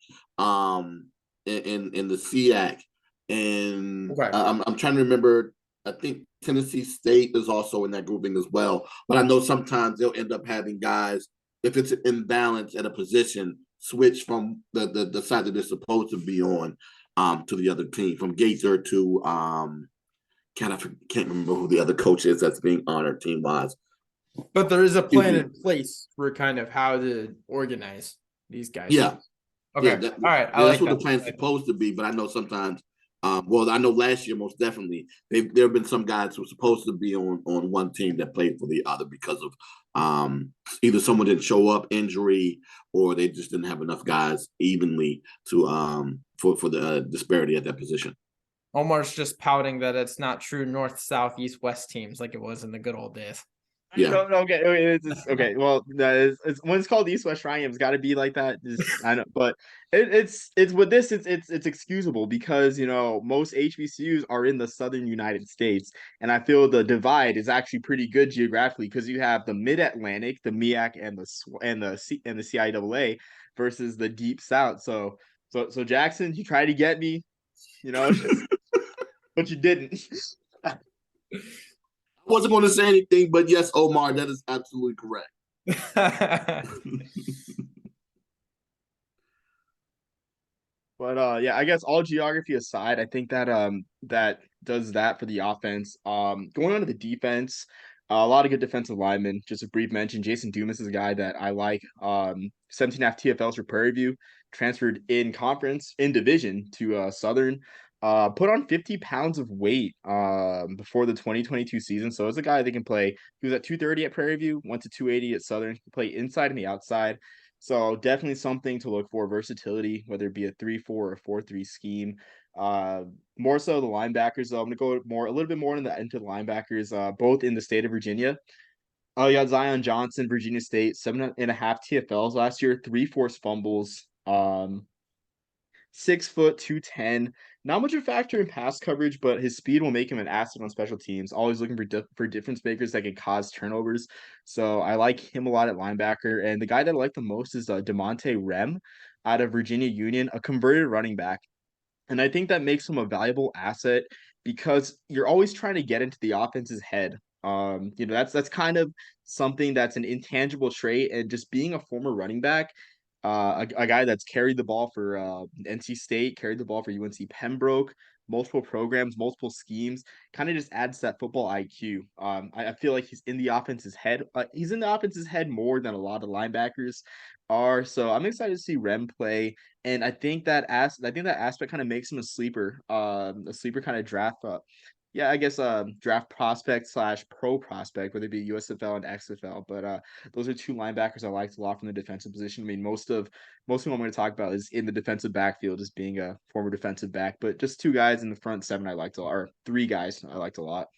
in the SEAC. And Okay. I'm trying to remember, I think Tennessee State is also in that grouping as well. But I know sometimes they'll end up having guys, if it's an imbalance at a position, switch from the side that they're supposed to be on to the other team, from Gaither to I can't remember who the other coach is that's being honored team-wise. But there is a plan in place for kind of how to organize these guys. Yeah. Okay. Yeah, all right. That's what the plan's supposed to be. But I know sometimes, well, I know last year most definitely there have been some guys who were supposed to be on one team that played for the other because of either someone didn't show up, injury, or they just didn't have enough guys evenly to for the disparity at that position. Omar's just pouting that it's not true north, south, east, west teams like it was in the good old days. Yeah. No, okay. Okay. Well, it's when it's called East West Shrine, it's got to be like that. I know, but it's with this, it's excusable because most HBCUs are in the southern United States, and I feel the divide is actually pretty good geographically because you have the Mid Atlantic, the MEAC, and the CIAA versus the Deep South. So Jackson, you tried to get me, but you didn't. I wasn't going to say anything, but yes, Omar, that is absolutely correct. But yeah, I guess all geography aside, I think that that does that for the offense. Going on to the defense, a lot of good defensive linemen. Just a brief mention, Jason Dumas is a guy that I like. 17.5 TFLs for Prairie View, transferred in conference in division to Southern. Put on 50 pounds of weight before the 2022 season. So it's a guy that can play. He was at 230 at Prairie View, went to 280 at Southern. He can play inside and the outside. So definitely something to look for, versatility, whether it be a 3-4 or 4-3 scheme. More so the linebackers, though. I'm gonna go a little bit more into the linebackers, both in the state of Virginia. You got Zion Johnson, Virginia State, 7.5 TFLs last year, 3 forced fumbles. 6 foot 210. Not much of a factor in pass coverage, but his speed will make him an asset on special teams. Always looking for difference makers that can cause turnovers. So I like him a lot at linebacker. And the guy that I like the most is DeMonte Rem out of Virginia Union, a converted running back. And I think that makes him a valuable asset because you're always trying to get into the offense's head. That's kind of something that's an intangible trait. And just being a former running back, a guy that's carried the ball for NC State, carried the ball for UNC Pembroke, multiple programs, multiple schemes, kind of just adds that football IQ. I feel like he's in the offense's head. He's in the offense's head more than a lot of linebackers are. So I'm excited to see Rem play, and I think that aspect kind of makes him a sleeper kind of draft. Yeah, I guess draft prospect / pro prospect, whether it be USFL and XFL. But those are two linebackers I liked a lot from the defensive position. I mean, most of who I'm going to talk about is in the defensive backfield, as being a former defensive back. But just two guys in the front seven I liked a lot, or three guys I liked a lot.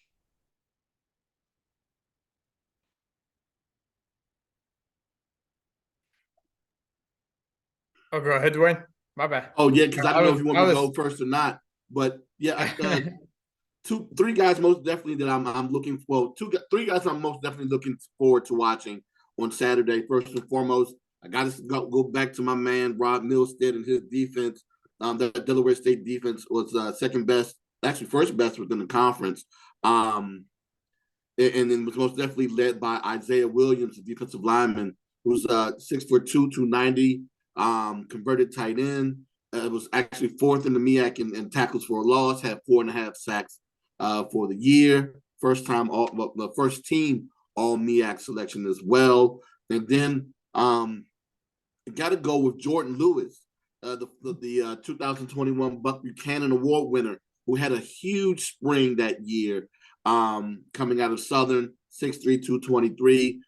Oh, go ahead, Duane. My bad. Oh yeah, because I don't know if you want me to go first or not. But yeah, three guys most definitely that I'm looking for. Three guys I'm most definitely looking forward to watching on Saturday. First and foremost, I got to go back to my man Rob Milstead and his defense. The Delaware State defense was second best, actually first best within the conference. And then was most definitely led by Isaiah Williams, the defensive lineman, who's 6'2", 290, converted tight end. It was actually fourth in the MEAC in tackles for a loss, had 4.5 sacks for the year. First time, the first team all MEAC selection as well. And then got to go with Jordan Lewis, the 2021 Buck Buchanan Award winner, who had a huge spring that year, coming out of Southern, 6'3", 223.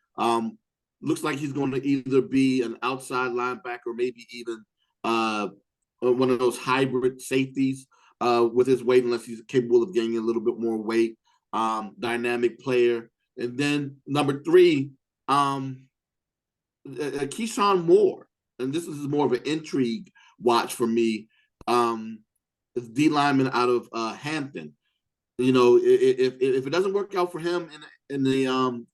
Looks like he's going to either be an outside linebacker or maybe even one of those hybrid safeties with his weight, unless he's capable of gaining a little bit more weight. Dynamic player. And then number 3, Keyshawn Moore. And this is more of an intrigue watch for me. D lineman out of Hampton. You know, if it doesn't work out for him in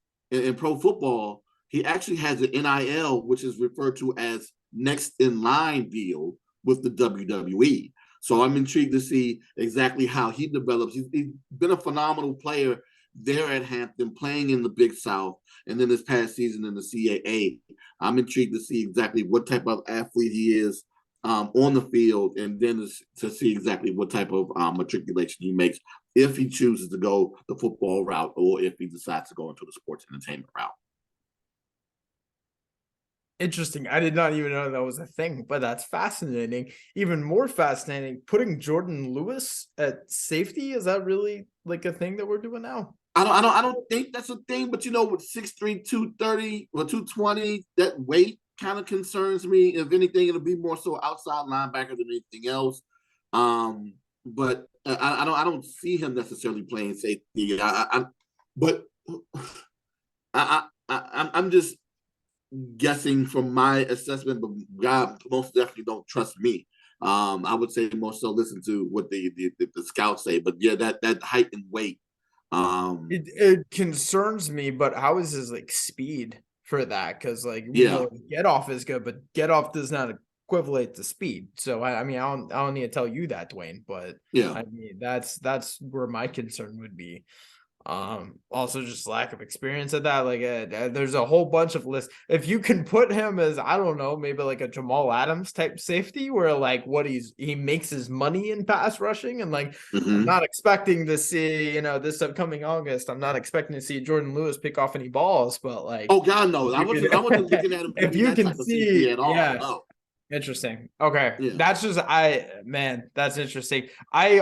pro football, he actually has an NIL, which is referred to as next in line deal with the WWE. So I'm intrigued to see exactly how he develops. He's been a phenomenal player there at Hampton, playing in the Big South, and then this past season in the CAA. I'm intrigued to see exactly what type of athlete he is on the field, and then to see exactly what type of matriculation he makes if he chooses to go the football route or if he decides to go into the sports entertainment route. Interesting. I did not even know that was a thing, but that's fascinating. Even more fascinating, putting Jordan Lewis at safety. Is that really like a thing that we're doing now? I don't think that's a thing, but you know, with 6'3", 230 or 220, that weight kind of concerns me. If anything, it'll be more so outside linebacker than anything else. But I don't see him necessarily playing safety. I'm just guessing from my assessment, but God most definitely don't trust me. I would say more so listen to what the scouts say. But yeah, that height and weight. It concerns me, but how is his like speed for that? Because like we know get off is good, but get off does not equivalent to speed. So I mean I don't need to tell you that, Duane, but yeah, I mean that's where my concern would be. Also just lack of experience at that. Like there's a whole bunch of lists. If you can put him as, I don't know, maybe like a Jamal Adams type safety where like what he makes his money in pass rushing, and like I'm not expecting to see, you know, this upcoming August, I'm not expecting to see Jordan Lewis pick off any balls, but like, oh God, no, I wasn't looking at him if you can see at all. Yeah. No. Interesting. Okay. Yeah. That's just that's interesting. I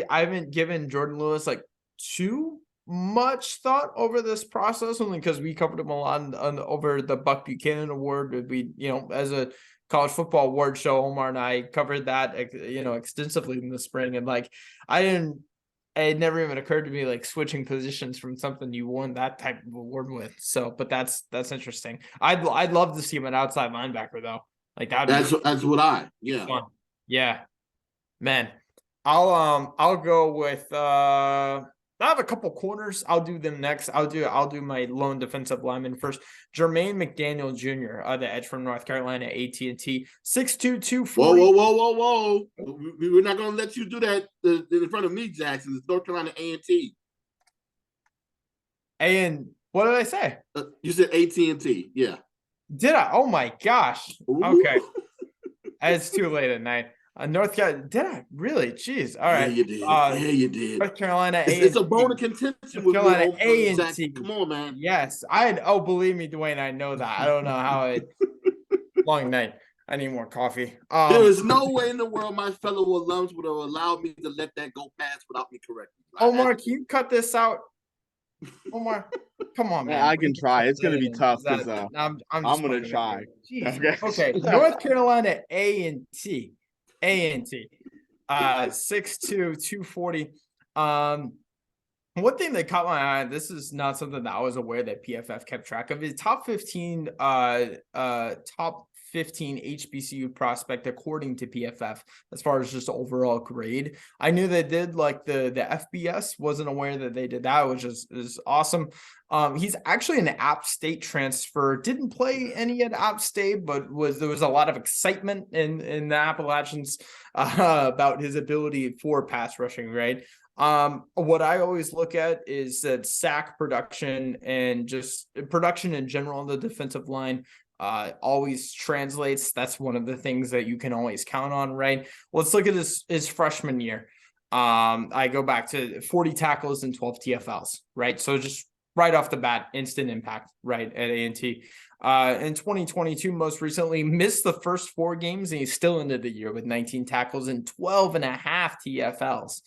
haven't given Jordan Lewis like too much thought over this process, only because we covered him a lot over the Buck Buchanan Award. We, you know, as a college football award show, Omar and I covered that, you know, extensively in the spring, and like it never even occurred to me like switching positions from something you won that type of award with. So, but that's interesting. I'd love to see him an outside linebacker though. Like that's what fun. Yeah, man. I'll go with I have a couple corners. I'll do them next. I'll do my lone defensive lineman first. Jermaine McDaniel Jr., the edge from North Carolina, AT&T, 6'2", 240. Whoa. We're not going to let you do that in front of me, Jackson. It's North Carolina A&T. And what did I say? You said AT&T, yeah. Did I? Oh my gosh. Ooh. Okay. It's too late at night. North Carolina, did I really? Jeez. All right. Yeah, you did. North Carolina A&T. It's a bone of contention with Carolina A&T. Come on, man. Yes. Believe me, Duane, I know that. I don't know how long night. I need more coffee. There is no way in the world my fellow alums would have allowed me to let that go past without me correcting. Omar, can you cut this out? Omar, come on, man. I can try. It's going to be tough because I'm going to try. Okay. North Carolina A&T. 6'2", 240. One thing that caught my eye, this is not something that I was aware that PFF kept track of, is top 15 15 HBCU prospect according to PFF as far as just overall grade. I knew they did like the FBS, wasn't aware that they did that, which is awesome. He's actually an App State transfer, didn't play any at App State, but there was a lot of excitement in the Appalachians about his ability for pass rushing, right? What I always look at is that sack production and just production in general on the defensive line always translates. That's one of the things that you can always count on, right? Let's look at his freshman year. I go back to 40 tackles and 12 TFLs, right? So just right off the bat, instant impact, right, at A&T. In 2022, most recently, missed the first 4 games, and he still ended the year with 19 tackles and 12 and a half TFLs.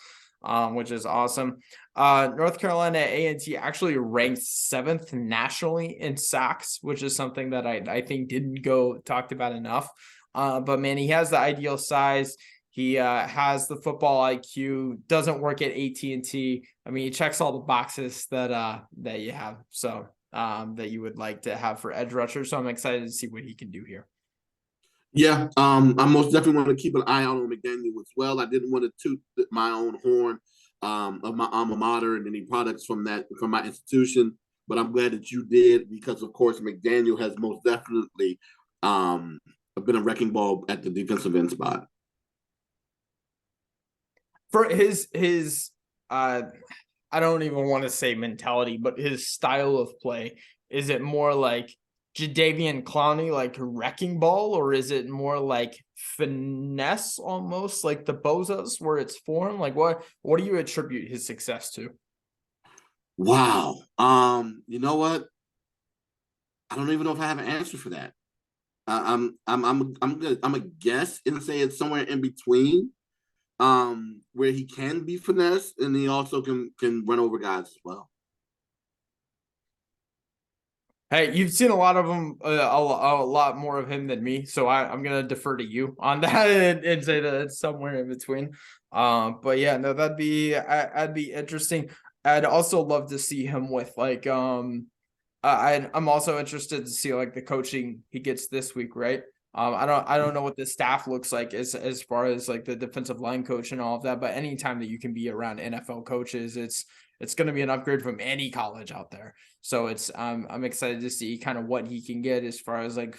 Which is awesome. North Carolina A&T actually ranked 7th nationally in sacks, which is something that I think didn't go talked about enough. But man, he has the ideal size. He has the football IQ, doesn't work at AT&T. I mean, he checks all the boxes that you have. So that you would like to have for edge rusher. So I'm excited to see what he can do here. Yeah, I most definitely want to keep an eye out on McDaniel as well. I didn't want to toot my own horn of my alma mater and any products from my institution, but I'm glad that you did because, of course, McDaniel has most definitely been a wrecking ball at the defensive end spot. For his I don't even want to say mentality, but his style of play, is it more like Jadeveon Clowney, like a wrecking ball, or is it more like finesse, almost like the Bozas, where it's form? Like what do you attribute his success to? Wow. You know what? I don't even know if I have an answer for that. I'm gonna guess and say it's somewhere in between, where he can be finesse and he also can run over guys as well. Hey, you've seen a lot of him, a lot more of him than me, so I'm gonna defer to you on that and say that it's somewhere in between. But yeah, no, that'd be interesting. I'd also love to see him with like I'm also interested to see like the coaching he gets this week, right? I don't know what the staff looks like as far as like the defensive line coach and all of that, but anytime that you can be around NFL coaches, it's going to be an upgrade from any college out there. So it's I'm excited to see kind of what he can get as far as like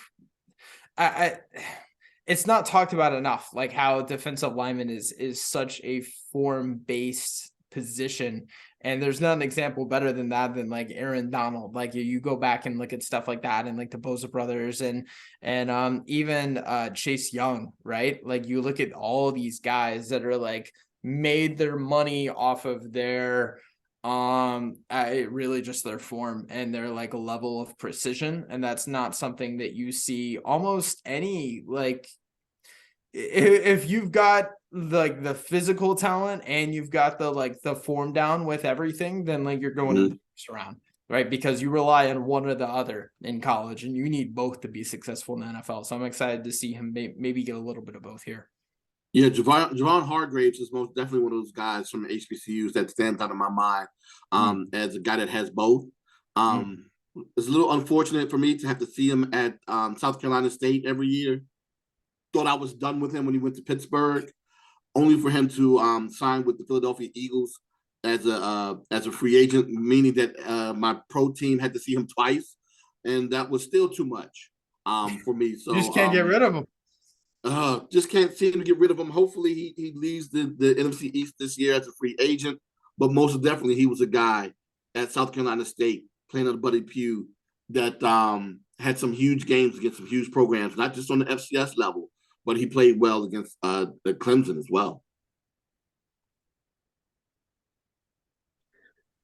it's not talked about enough, like how defensive lineman is such a form-based position. And there's not an example better than that than like Aaron Donald. Like you go back and look at stuff like that and like the Bosa brothers and even Chase Young, right? Like you look at all these guys that are like made their money off of their really just their form and their like level of precision. And that's not something that you see almost any, like if you've got like the physical talent and you've got the form down with everything, then like you're going to the first round, right? Because you rely on one or the other in college and you need both to be successful in the NFL. So I'm excited to see him maybe get a little bit of both here. Yeah, Javon Hargraves is most definitely one of those guys from the HBCUs that stands out in my mind as a guy that has both. It's a little unfortunate for me to have to see him at South Carolina State every year. Thought I was done with him when he went to Pittsburgh, only for him to sign with the Philadelphia Eagles as a free agent, meaning that my pro team had to see him twice, and that was still too much for me. So you just can't get rid of him. Just can't seem to get rid of him. Hopefully he leaves the NFC East this year as a free agent, but most definitely he was a guy at South Carolina State playing on Buddy Pugh that had some huge games against some huge programs, not just on the FCS level, but he played well against the Clemson as well.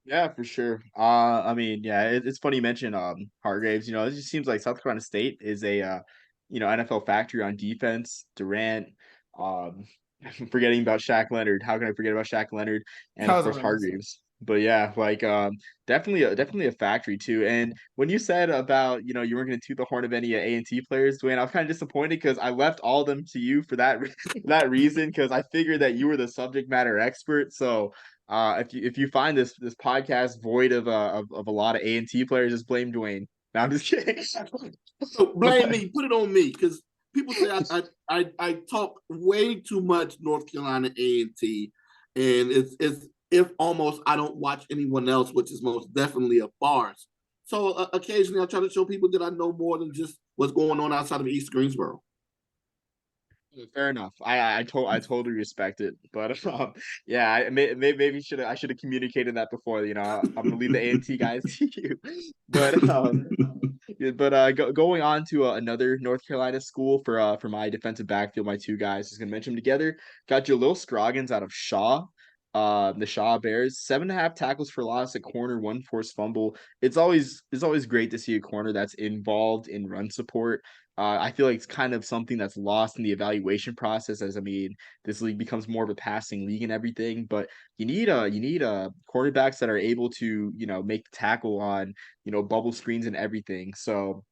Yeah, for sure. I mean, yeah, it's funny you mention Hargraves. You know, it just seems like South Carolina State is a NFL factory on defense. Durant, forgetting about Shaq Leonard. How can I forget about Shaq Leonard and of course Hargraves? But yeah, like definitely a factory too. And when you said about you weren't going to toot the horn of any A&T players, Duane, I was kind of disappointed because I left all of them to you for that that reason, because I figured that you were the subject matter expert. So if you find this podcast void of a lot of A&T players, just blame Duane. No, I'm just kidding. So blame me, put it on me, because people say I talk way too much North Carolina A&T, and it's if almost I don't watch anyone else, which is most definitely a farce. So occasionally I try to show people that I know more than just what's going on outside of East Greensboro. Fair enough. I totally respect it, but yeah, maybe I should have communicated that before. You know, I'm gonna leave the A&T guys to you, but yeah, but going on to another North Carolina school for my defensive backfield, my two guys, just gonna mention them together. Got Jalil Scroggins out of Shaw. The Shaw Bears, 7.5 tackles for loss at corner, one forced fumble. It's always great to see a corner that's involved in run support. I feel like it's kind of something that's lost in the evaluation process. As I mean, this league becomes more of a passing league and everything, but you need quarterbacks that are able to make the tackle on bubble screens and everything. So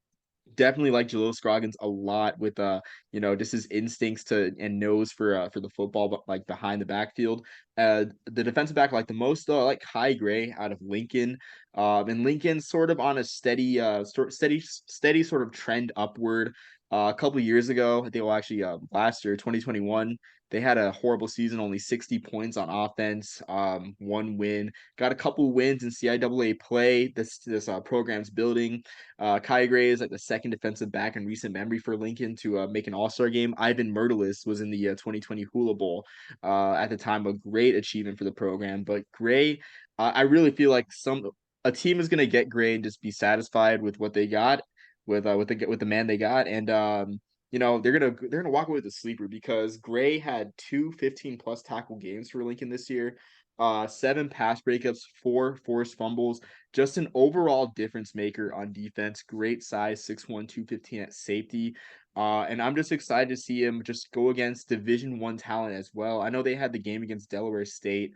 definitely like Jalil Scroggins a lot with just his instincts to and nose for the football, but like behind the backfield. The defensive back I like the most though, I like Kai Gray out of Lincoln. And Lincoln's sort of on a steady sort of trend upward. A couple of years ago, I think well actually last year, 2021, they had a horrible season, only 60 points on offense, one win. Got a couple wins in CIAA play. This program's building. Kai Gray is like the second defensive back in recent memory for Lincoln to make an All-Star game. Ivan Myrtilis was in the 2020 Hula Bowl at the time, a great achievement for the program. But Gray, I really feel like a team is going to get Gray and just be satisfied with what they got with the man they got, and they're gonna walk away with a sleeper because Gray had two 15+ tackle games for Lincoln this year. 7 pass breakups, 4 forced fumbles, just an overall difference maker on defense. Great size, 6'1", 215 at safety. And I'm just excited to see him just go against Division I talent as well. I know they had the game against Delaware State.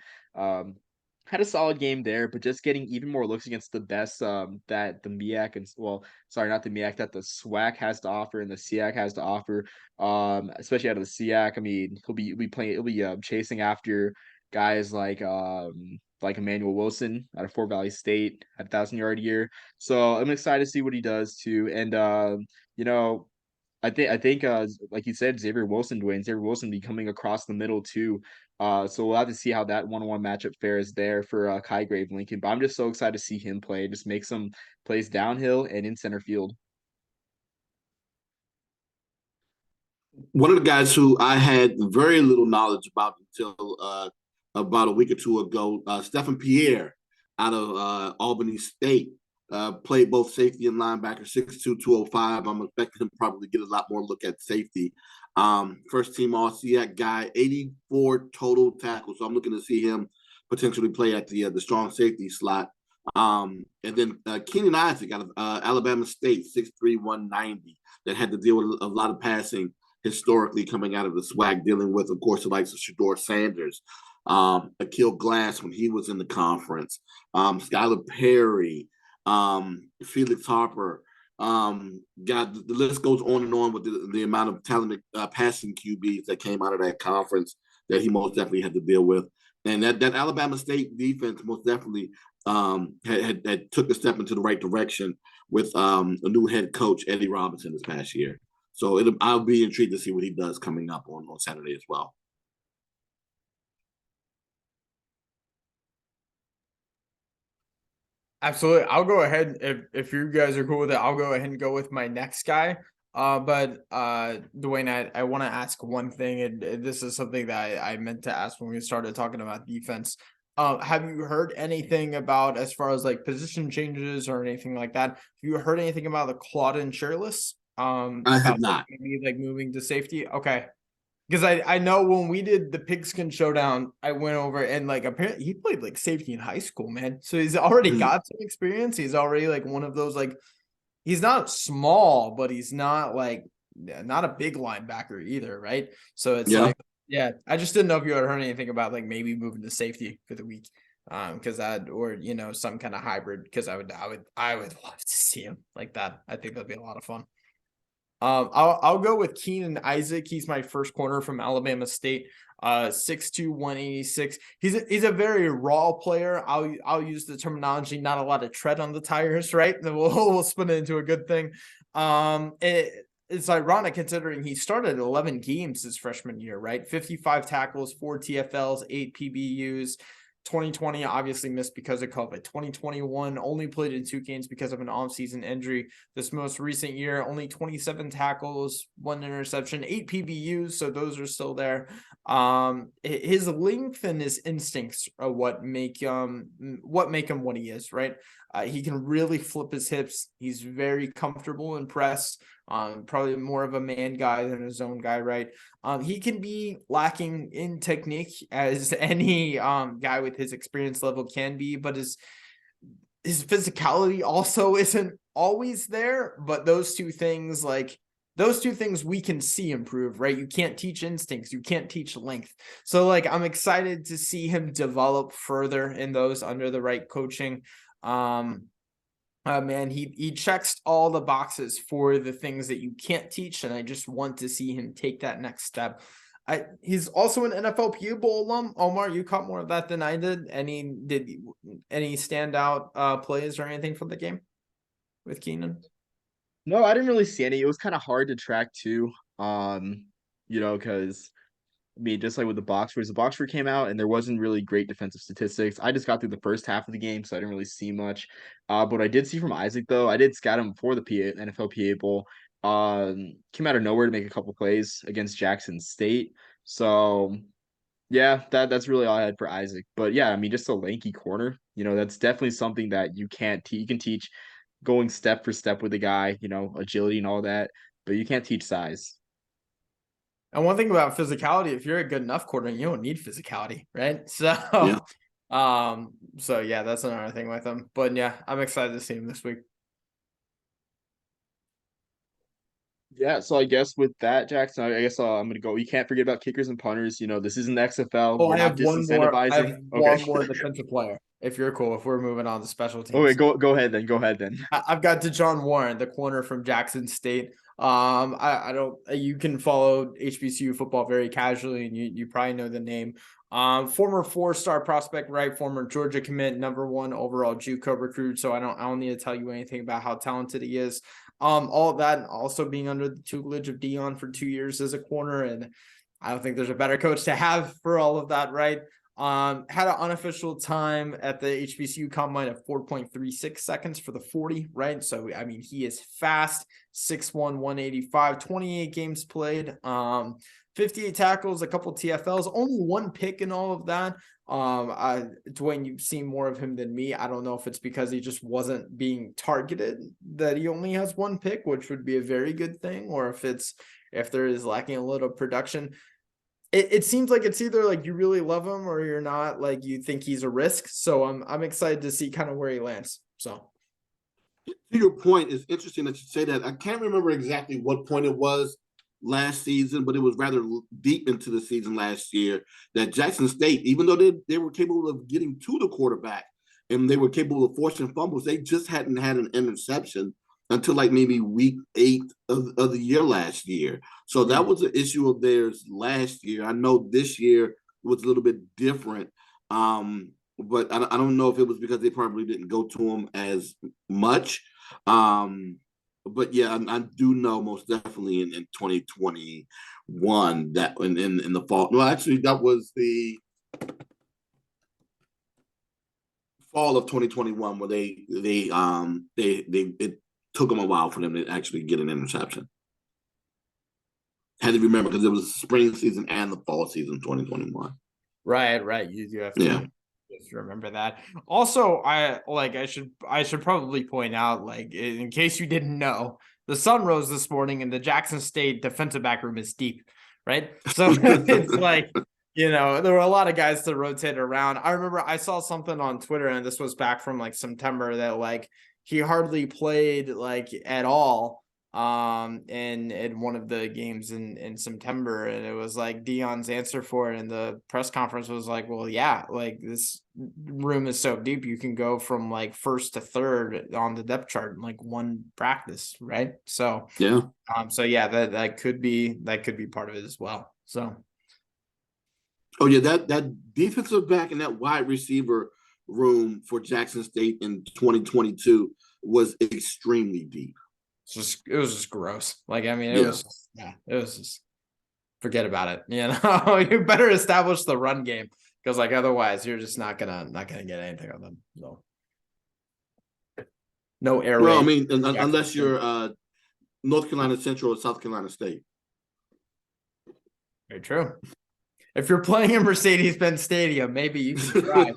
Had a solid game there, but just getting even more looks against the best that the MEAC and not the MEAC, that the SWAC has to offer and the SEAC has to offer. Especially out of the SEAC, I mean, he'll be chasing after guys like Emmanuel Wilson out of Fort Valley State at 1,000-yard year. So I'm excited to see what he does too. And you know, I think like you said, Xavier Wilson be coming across the middle too. So we'll have to see how that one-on-one matchup fares there for Kai Grave Lincoln. But I'm just so excited to see him play. Just make some plays downhill and in center field. One of the guys who I had very little knowledge about until about a week or two ago, Stephen Pierre out of Albany State. Played both safety and linebacker, 6'2", 205. I'm expecting him probably get a lot more look at safety. First team All-SEAC guy, 84 total tackles. So I'm looking to see him potentially play at the strong safety slot. And then Keenan Isaac out of Alabama State, 6'3", 190, that had to deal with a lot of passing historically coming out of the SWAC, dealing with, of course, the likes of Shador Sanders, Akil Glass when he was in the conference, Skylar Perry, Felix Harper. The list goes on and on with the amount of talented passing QBs that came out of that conference that he most definitely had to deal with. And that Alabama State defense most definitely had took a step into the right direction with a new head coach, Eddie Robinson, this past year. So I'll be intrigued to see what he does coming up on Saturday as well. Absolutely. I'll go ahead if you guys are cool with it. I'll go ahead and go with my next guy. But Duane, I want to ask one thing, and this is something that I meant to ask when we started talking about defense. Have you heard anything about as far as like position changes or anything like that? Have you heard anything about the Claude Shirtless? I have About not. maybe like moving to safety. Okay. Because I know when we did the Pigskin Showdown, I went over and like apparently he played like safety in high school, man. So he's already got some experience. He's already like one of those like he's not small, but he's not like not a big linebacker either, right? So it's like I just didn't know if you had heard anything about like maybe moving to safety for the week, because that or some kind of hybrid. Because I would love to see him like that. I think that'd be a lot of fun. I'll go with Keenan Isaac. He's my first corner from Alabama State. 6'2", 186. He's a very raw player. I'll use the terminology, not a lot of tread on the tires, right? We'll spin it into a good thing. It's ironic considering he started 11 games his freshman year, right? 55 tackles, 4 TFLs, 8 PBUs. 2020 obviously missed because of COVID. 2021 only played in 2 games because of an off-season injury. This most recent year, only 27 tackles, 1 interception, 8 PBUs, so those are still there. His length and his instincts are what make him what he is, right? He can really flip his hips. He's very comfortable in press. Probably more of a man guy than a zone guy, right? He can be lacking in technique as any guy with his experience level can be, but his physicality also isn't always there. But those two things we can see improve, right? You can't teach instincts, you can't teach length. So like I'm excited to see him develop further in those under the right coaching. Man, he checks all the boxes for the things that you can't teach, and I just want to see him take that next step. He's also an NFLPA Bowl alum. Omar, you caught more of that than I did. Any standout plays or anything from the game with Keenan? No, I didn't really see any. It was kind of hard to track too. Because I mean, just like with the box score came out and there wasn't really great defensive statistics. I just got through the first half of the game, so I didn't really see much. But what I did see from Isaac, though, I did scout him before the NFLPA Bowl. Came out of nowhere to make a couple plays against Jackson State. So yeah, that's really all I had for Isaac. But yeah, I mean, just a lanky corner. That's definitely something that you can't teach. You can teach going step for step with the guy, agility and all that, but you can't teach size. And one thing about physicality, if you're a good enough corner, you don't need physicality, right? So, yeah, that's another thing with him. But yeah, I'm excited to see him this week. Yeah, so I guess with that, Jackson, I guess I'm gonna go. You can't forget about kickers and punters. This isn't the XFL. Oh, We're I not have one more. I have disincentivizing. one Okay. more defensive player. If you're cool, if we're moving on to special teams. Okay, go ahead then. Go ahead then. I've got DeJohn Warren, the corner from Jackson State. I don't. You can follow HBCU football very casually, and you probably know the name. Former 4-star prospect, right? Former Georgia commit, #1 overall JUCO recruit. So I don't need to tell you anything about how talented he is. All of that, and also being under the tutelage of Dion for 2 years as a corner, and I don't think there's a better coach to have for all of that, right? Had an unofficial time at the HBCU combine of 4.36 seconds for the 40, right? So, I mean, he is fast, 6'1", 185, 28 games played, 58 tackles, a couple TFLs, only 1 pick in all of that. Duane, you've seen more of him than me. I don't know if it's because he just wasn't being targeted that he only has 1 pick, which would be a very good thing, or if there is lacking a little production. It seems like it's either like you really love him or you're not, like you think he's a risk. So I'm excited to see kind of where he lands. So to your point, it's interesting that you say that. I can't remember exactly what point it was last season, but it was rather deep into the season last year that Jackson State, even though they were capable of getting to the quarterback and they were capable of forcing fumbles, they just hadn't had an interception until like maybe week 8 of the year last year. So that was an issue of theirs last year. I know this year was a little bit different, but I don't know if it was because they probably didn't go to them as much. But yeah, I do know most definitely in 2021 that in the fall. No, actually, that was the fall of 2021 where it took them a while for them to actually get an interception. Had to remember because it was the spring season and the fall season 2021. Right. You do have to just remember that. Also, I should probably point out, like, in case you didn't know, the sun rose this morning and the Jackson State defensive back room is deep, right? So it's like, there were a lot of guys to rotate around. I remember I saw something on Twitter, and this was back from like September, that like he hardly played like at all in one of the games in September, and it was like Dion's answer for it in the press conference was like, well, yeah, like this room is so deep you can go from like first to third on the depth chart in like one practice, right? So that could be part of it as well. So Oh yeah, that defensive back and that wide receiver room for Jackson State in 2022 was extremely deep. It was just gross. Like, I mean, Yeah. it was just forget about it. You know, you better establish the run game because like otherwise you're just not gonna get anything on them. So no air Well, I raid. mean, unless you're North Carolina Central or South Carolina State. Very true. If you're playing in Mercedes-Benz Stadium, maybe you can try.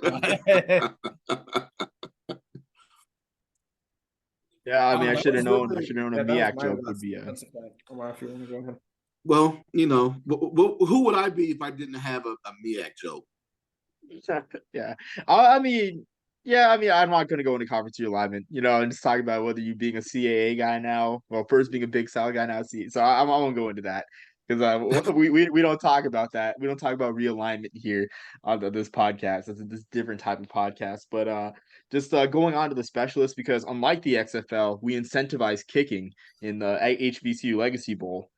Yeah, I mean, I That should have was known. I really, should have known a yeah, that was Miak my joke would last. be a. That's okay. Omar, if you want to go ahead. Well, you know, who would I be if I didn't have a MEAC joke? Yeah, I mean, yeah, I mean, I'm not going to go into conference alignment, and just talk about whether you being a CAA guy now, well, first being a Big South guy now. So I won't go into that because we don't talk about that. We don't talk about realignment here on this podcast. It's this different type of podcast. But just going on to the specialists because unlike the XFL, we incentivize kicking in the HBCU Legacy Bowl.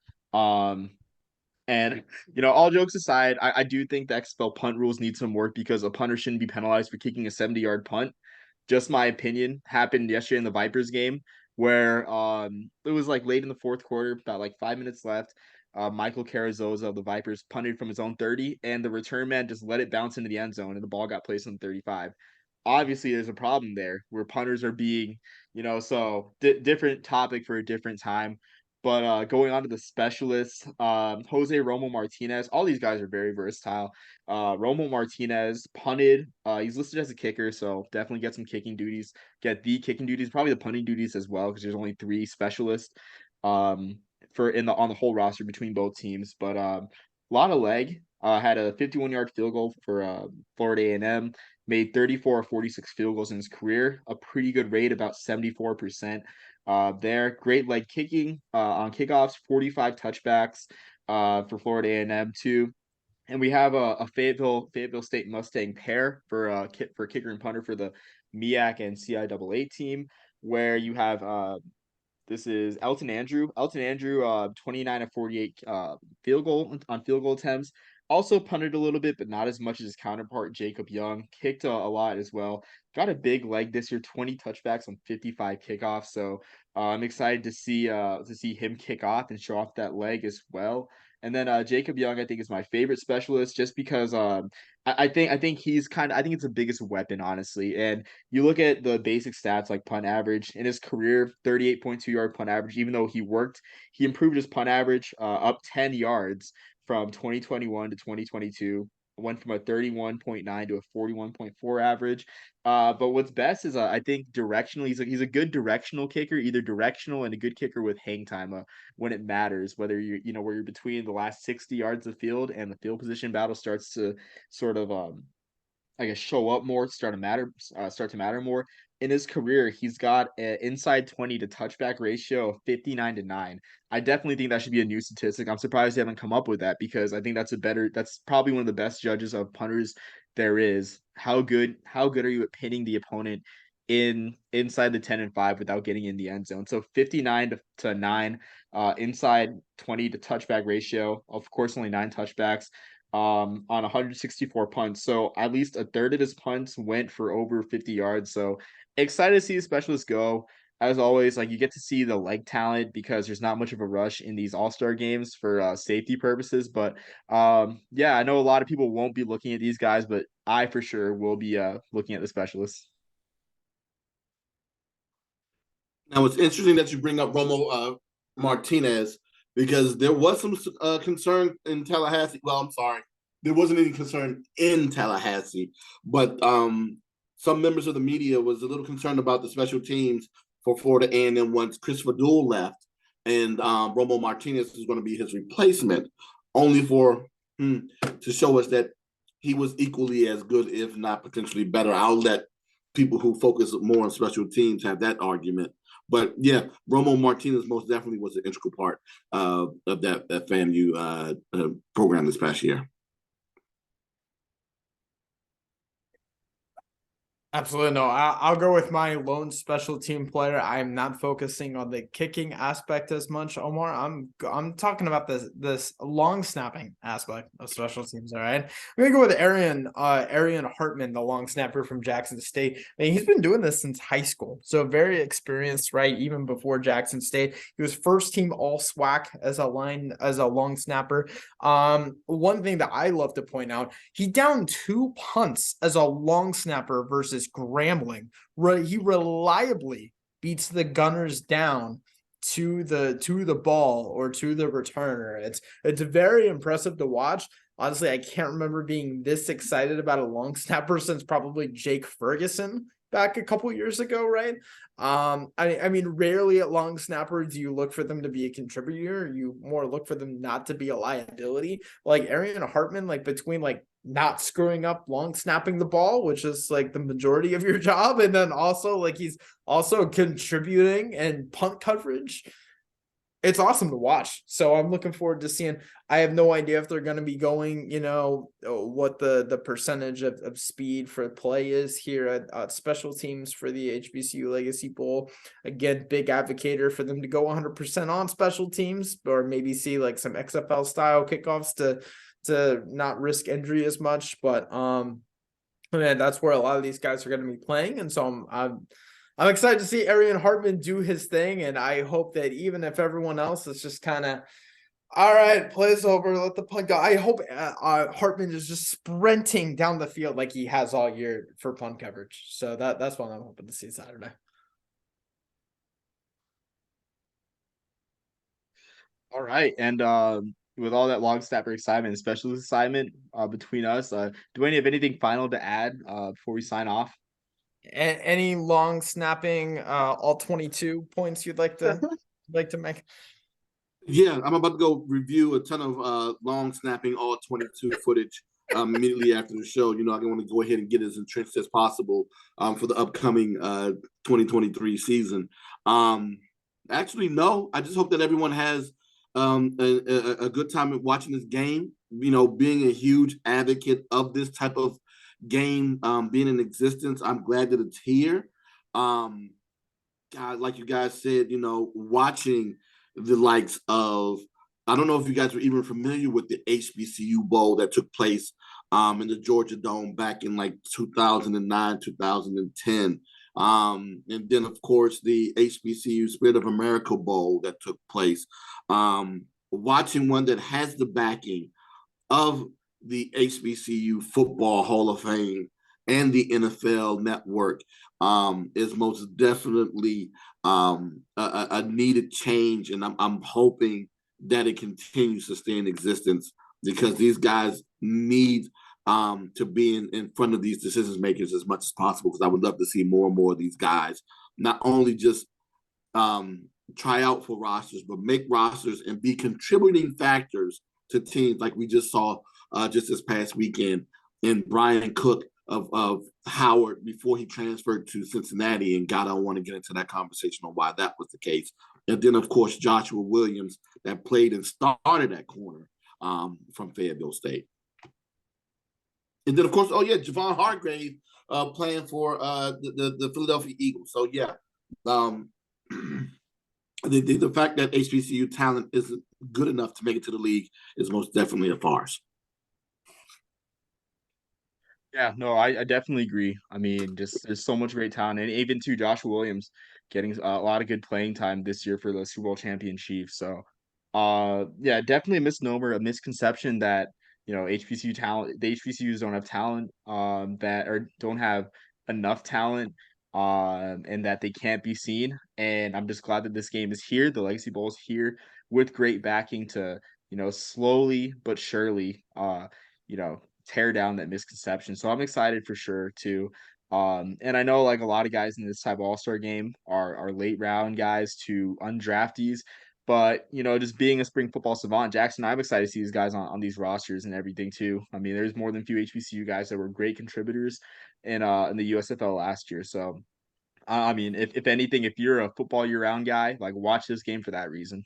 And all jokes aside, I do think the XFL punt rules need some work because a punter shouldn't be penalized for kicking a 70-yard punt. Just my opinion. Happened yesterday in the Vipers game where it was like late in the fourth quarter, about like 5 minutes left. Michael Carrizoza of the Vipers punted from his own 30, and the return man just let it bounce into the end zone, and the ball got placed on 35. Obviously, there's a problem there where punters are being, so different topic for a different time. But going on to the specialists, Jose Romo Martinez, all these guys are very versatile. Romo Martinez punted. He's listed as a kicker, so definitely get some kicking duties. Get the kicking duties, probably the punting duties as well, because there's only 3 specialists on the whole roster between both teams. But a lot of leg. Had a 51-yard field goal for Florida A&M. Made 34 or 46 field goals in his career. A pretty good rate, about 74%. There, great leg kicking on kickoffs, 45 touchbacks for Florida A&M too. And we have a Fayetteville State Mustang pair for kicker and punter for the MEAC and CIAA team, where you have this is Elton Andrew. 29 of 48 field goal attempts. Also punted a little bit, but not as much as his counterpart, Jacob Young. Kicked a lot as well. Got a big leg this year, 20 touchbacks on 55 kickoffs. So I'm excited to see him kick off and show off that leg as well. And then Jacob Young, I think, is my favorite specialist just because I think he's I think it's the biggest weapon, honestly. And you look at the basic stats like punt average in his career, 38.2-yard punt average. Even though he improved his punt average up 10 yards from 2021 to 2022. Went from a 31.9 to a 41.4 average. But what's best is I think directionally, he's a good directional kicker, either directional and a good kicker with hang time when it matters, whether where you're between the last 60 yards of field and the field position battle starts to sort of I guess show up more, start to matter more. In his career, he's got an inside 20 to touchback ratio of 59-9. I definitely think that should be a new statistic. I'm surprised they haven't come up with that because I think that's probably one of the best judges of punters there is. How good are you at pinning the opponent inside the 10 and 5 without getting in the end zone? So 59 to 9, inside 20 to touchback ratio. Of course, only 9 touchbacks. On 164 punts. So at least a third of his punts went for over 50 yards. So excited to see the specialists go. As always, like you get to see the leg talent because there's not much of a rush in these all-star games for safety purposes. But yeah, I know a lot of people won't be looking at these guys, but I for sure will be looking at the specialists. Now it's interesting that you bring up Romo Martinez because there was some concern in Tallahassee. Well, I'm sorry, there wasn't any concern in Tallahassee, but some members of the media was a little concerned about the special teams for Florida A&M once Christopher Duell left, and Romo Martinez is going to be his replacement, only for to show us that he was equally as good, if not potentially better. I'll let people who focus more on special teams have that argument. But yeah, Romo Martinez most definitely was an integral part of that FAMU program this past year. Absolutely no. I'll go with my lone special team player. I'm not focusing on the kicking aspect as much, Omar. I'm talking about this long snapping aspect of special teams. All right, I'm gonna go with Arian Hartman, the long snapper from Jackson State. I mean, he's been doing this since high school, so very experienced, right? Even before Jackson State, he was first team All SWAC as a long snapper. One thing that I love to point out, he downed 2 punts as a long snapper versus Grambling. He reliably beats the gunners down to the ball or to the returner. It's very impressive to watch. Honestly, I can't remember being this excited about a long snapper since probably Jake Ferguson back a couple years ago, right? I mean, rarely at long snapper do you look for them to be a contributor. You more look for them not to be a liability. Like Arian Hartman, like between like not screwing up long snapping the ball, which is like the majority of your job, and then also like he's also contributing and punt coverage. It's awesome to watch. So I'm looking forward to seeing. I have no idea if they're going to be going, what the percentage of speed for play is here at special teams for the HBCU Legacy Bowl. Again, big advocator for them to go 100% on special teams, or maybe see like some XFL style kickoffs to not risk injury as much. But man, that's where a lot of these guys are going to be playing, and so I'm excited to see Arian Hartman do his thing, and I hope that even if everyone else is just kind of, all right, plays over, let the punt go. I hope Hartman is just sprinting down the field like he has all year for punt coverage. So that's what I'm hoping to see Saturday. All right, and with all that long snapper excitement, specialist assignment between us, Duane, you have anything final to add before we sign off? Any long snapping, all 22 points you'd like to make? Yeah, I'm about to go review a ton of long snapping all 22 footage immediately after the show. I want to go ahead and get as entrenched as possible for the upcoming 2023 season. Actually, no, I just hope that everyone has a good time watching this game. Being a huge advocate of this type of game being in existence, I'm glad that it's here. God, like you guys said, watching the likes of, I don't know if you guys were even familiar with the HBCU Bowl that took place in the Georgia Dome back in like 2009, 2010. And then, of course, the HBCU Spirit of America Bowl that took place. Watching one that has the backing of the HBCU Football Hall of Fame and the NFL Network is most definitely a needed change, and I'm hoping that it continues to stay in existence because these guys need to be in front of these decision makers as much as possible. Because I would love to see more and more of these guys not only just try out for rosters, but make rosters and be contributing factors to teams like we just saw just this past weekend in Brian Cook of Howard before he transferred to Cincinnati. And God, I want to get into that conversation on why that was the case. And then, of course, Joshua Williams that played and started at corner from Fayetteville State. And then, of course, Javon Hargrave playing for the Philadelphia Eagles. So, yeah, the fact that HBCU talent isn't good enough to make it to the league is most definitely a farce. Yeah, no, I definitely agree. I mean, just there's so much great talent, and even too, Joshua Williams getting a lot of good playing time this year for the Super Bowl champion Chiefs. So, yeah, definitely a misnomer, a misconception that HBCU talent, the HBCUs don't have talent, that or don't have enough talent, and that they can't be seen. And I'm just glad that this game is here. The Legacy Bowl is here with great backing to slowly but surely, tear down that misconception. So I'm excited for sure too. And I know like a lot of guys in this type of all-star game are late round guys to undraftees, but just being a spring football savant, Jackson, I'm excited to see these guys on these rosters and everything too. I mean, there's more than a few HBCU guys that were great contributors in the USFL last year. So I mean, if anything, if you're a football year round guy, like watch this game for that reason.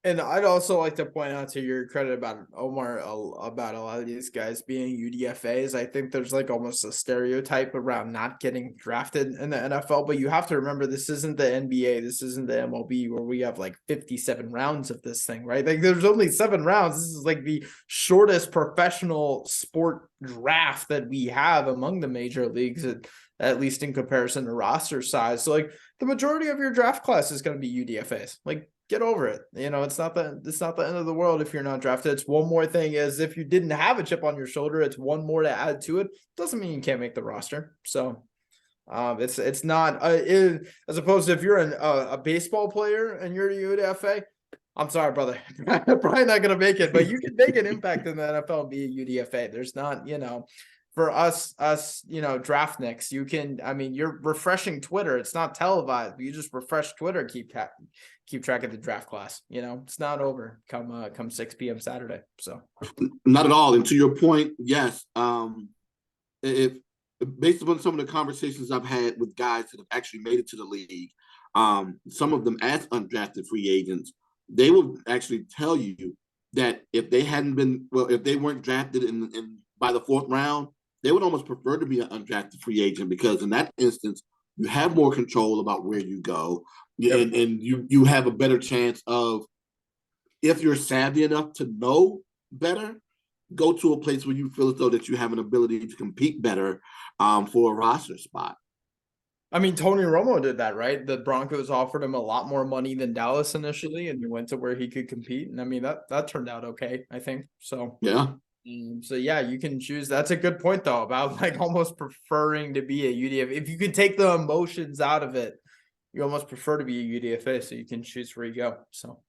And I'd also like to point out to your credit about Omar about a lot of these guys being UDFAs. I think there's like almost a stereotype around not getting drafted in the NFL, but you have to remember this isn't the NBA, this isn't the MLB where we have like 57 rounds of this thing, right? Like there's only 7 rounds. This is like the shortest professional sport draft that we have among the major leagues, at least in comparison to roster size. So like the majority of your draft class is going to be UDFAs. Like get over it. It's not the end of the world if you're not drafted. It's one more thing as if you didn't have a chip on your shoulder. It's one more to add to it. Doesn't mean you can't make the roster. So it's not as opposed to if you're a baseball player and you're a UDFA. I'm sorry, brother. Probably not gonna make it, but you can make an impact in the NFL and be a UDFA. There's not, for us, draftniks, you can. I mean, you're refreshing Twitter. It's not televised, but you just refresh Twitter, keep track of the draft class. It's not over come 6 p.m. Saturday. So not at all. And to your point, yes. If based upon some of the conversations I've had with guys that have actually made it to the league, some of them as undrafted free agents, they will actually tell you that if they weren't drafted in by the 4th round, they would almost prefer to be an undrafted free agent because in that instance, you have more control about where you go, and you have a better chance of, if you're savvy enough to know better, go to a place where you feel as though that you have an ability to compete better for a roster spot. I mean, Tony Romo did that, right? The Broncos offered him a lot more money than Dallas initially, and he went to where he could compete. And I mean, that turned out okay, I think. So yeah. So yeah, you can choose. That's a good point though, about like almost preferring to be a UDFA. If you can take the emotions out of it, you almost prefer to be a UDFA, so you can choose where you go. So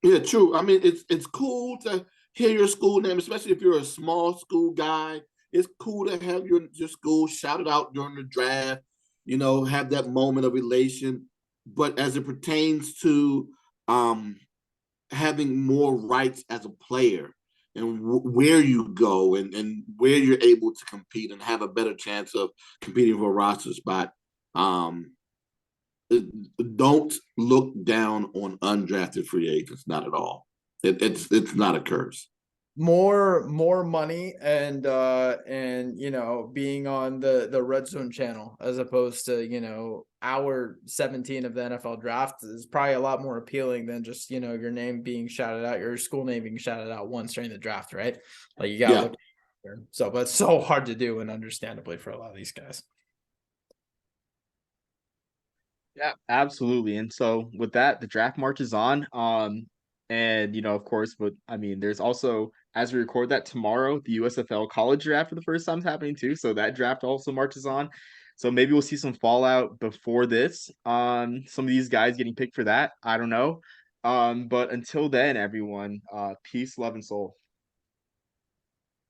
yeah, true. I mean, it's cool to hear your school name, especially if you're a small school guy. It's cool to have your school shouted out during the draft. Have that moment of elation. But as it pertains to having more rights as a player and where you go and where you're able to compete and have a better chance of competing for a roster spot, don't look down on undrafted free agents. Not at all. It's not a curse. More money and being on the Red Zone channel as opposed to hour 17 of the NFL draft is probably a lot more appealing than just your name being shouted out, your school name being shouted out once during the draft, right? Like you gotta look there. So, but it's so hard to do, and understandably for a lot of these guys. Yeah, absolutely. And so with that, the draft marches on. And of course, but I mean, there's also, as we record that tomorrow, the USFL college draft for the first time is happening too. So that draft also marches on. So maybe we'll see some fallout before this. Some of these guys getting picked for that. I don't know. But until then, everyone, peace, love, and soul.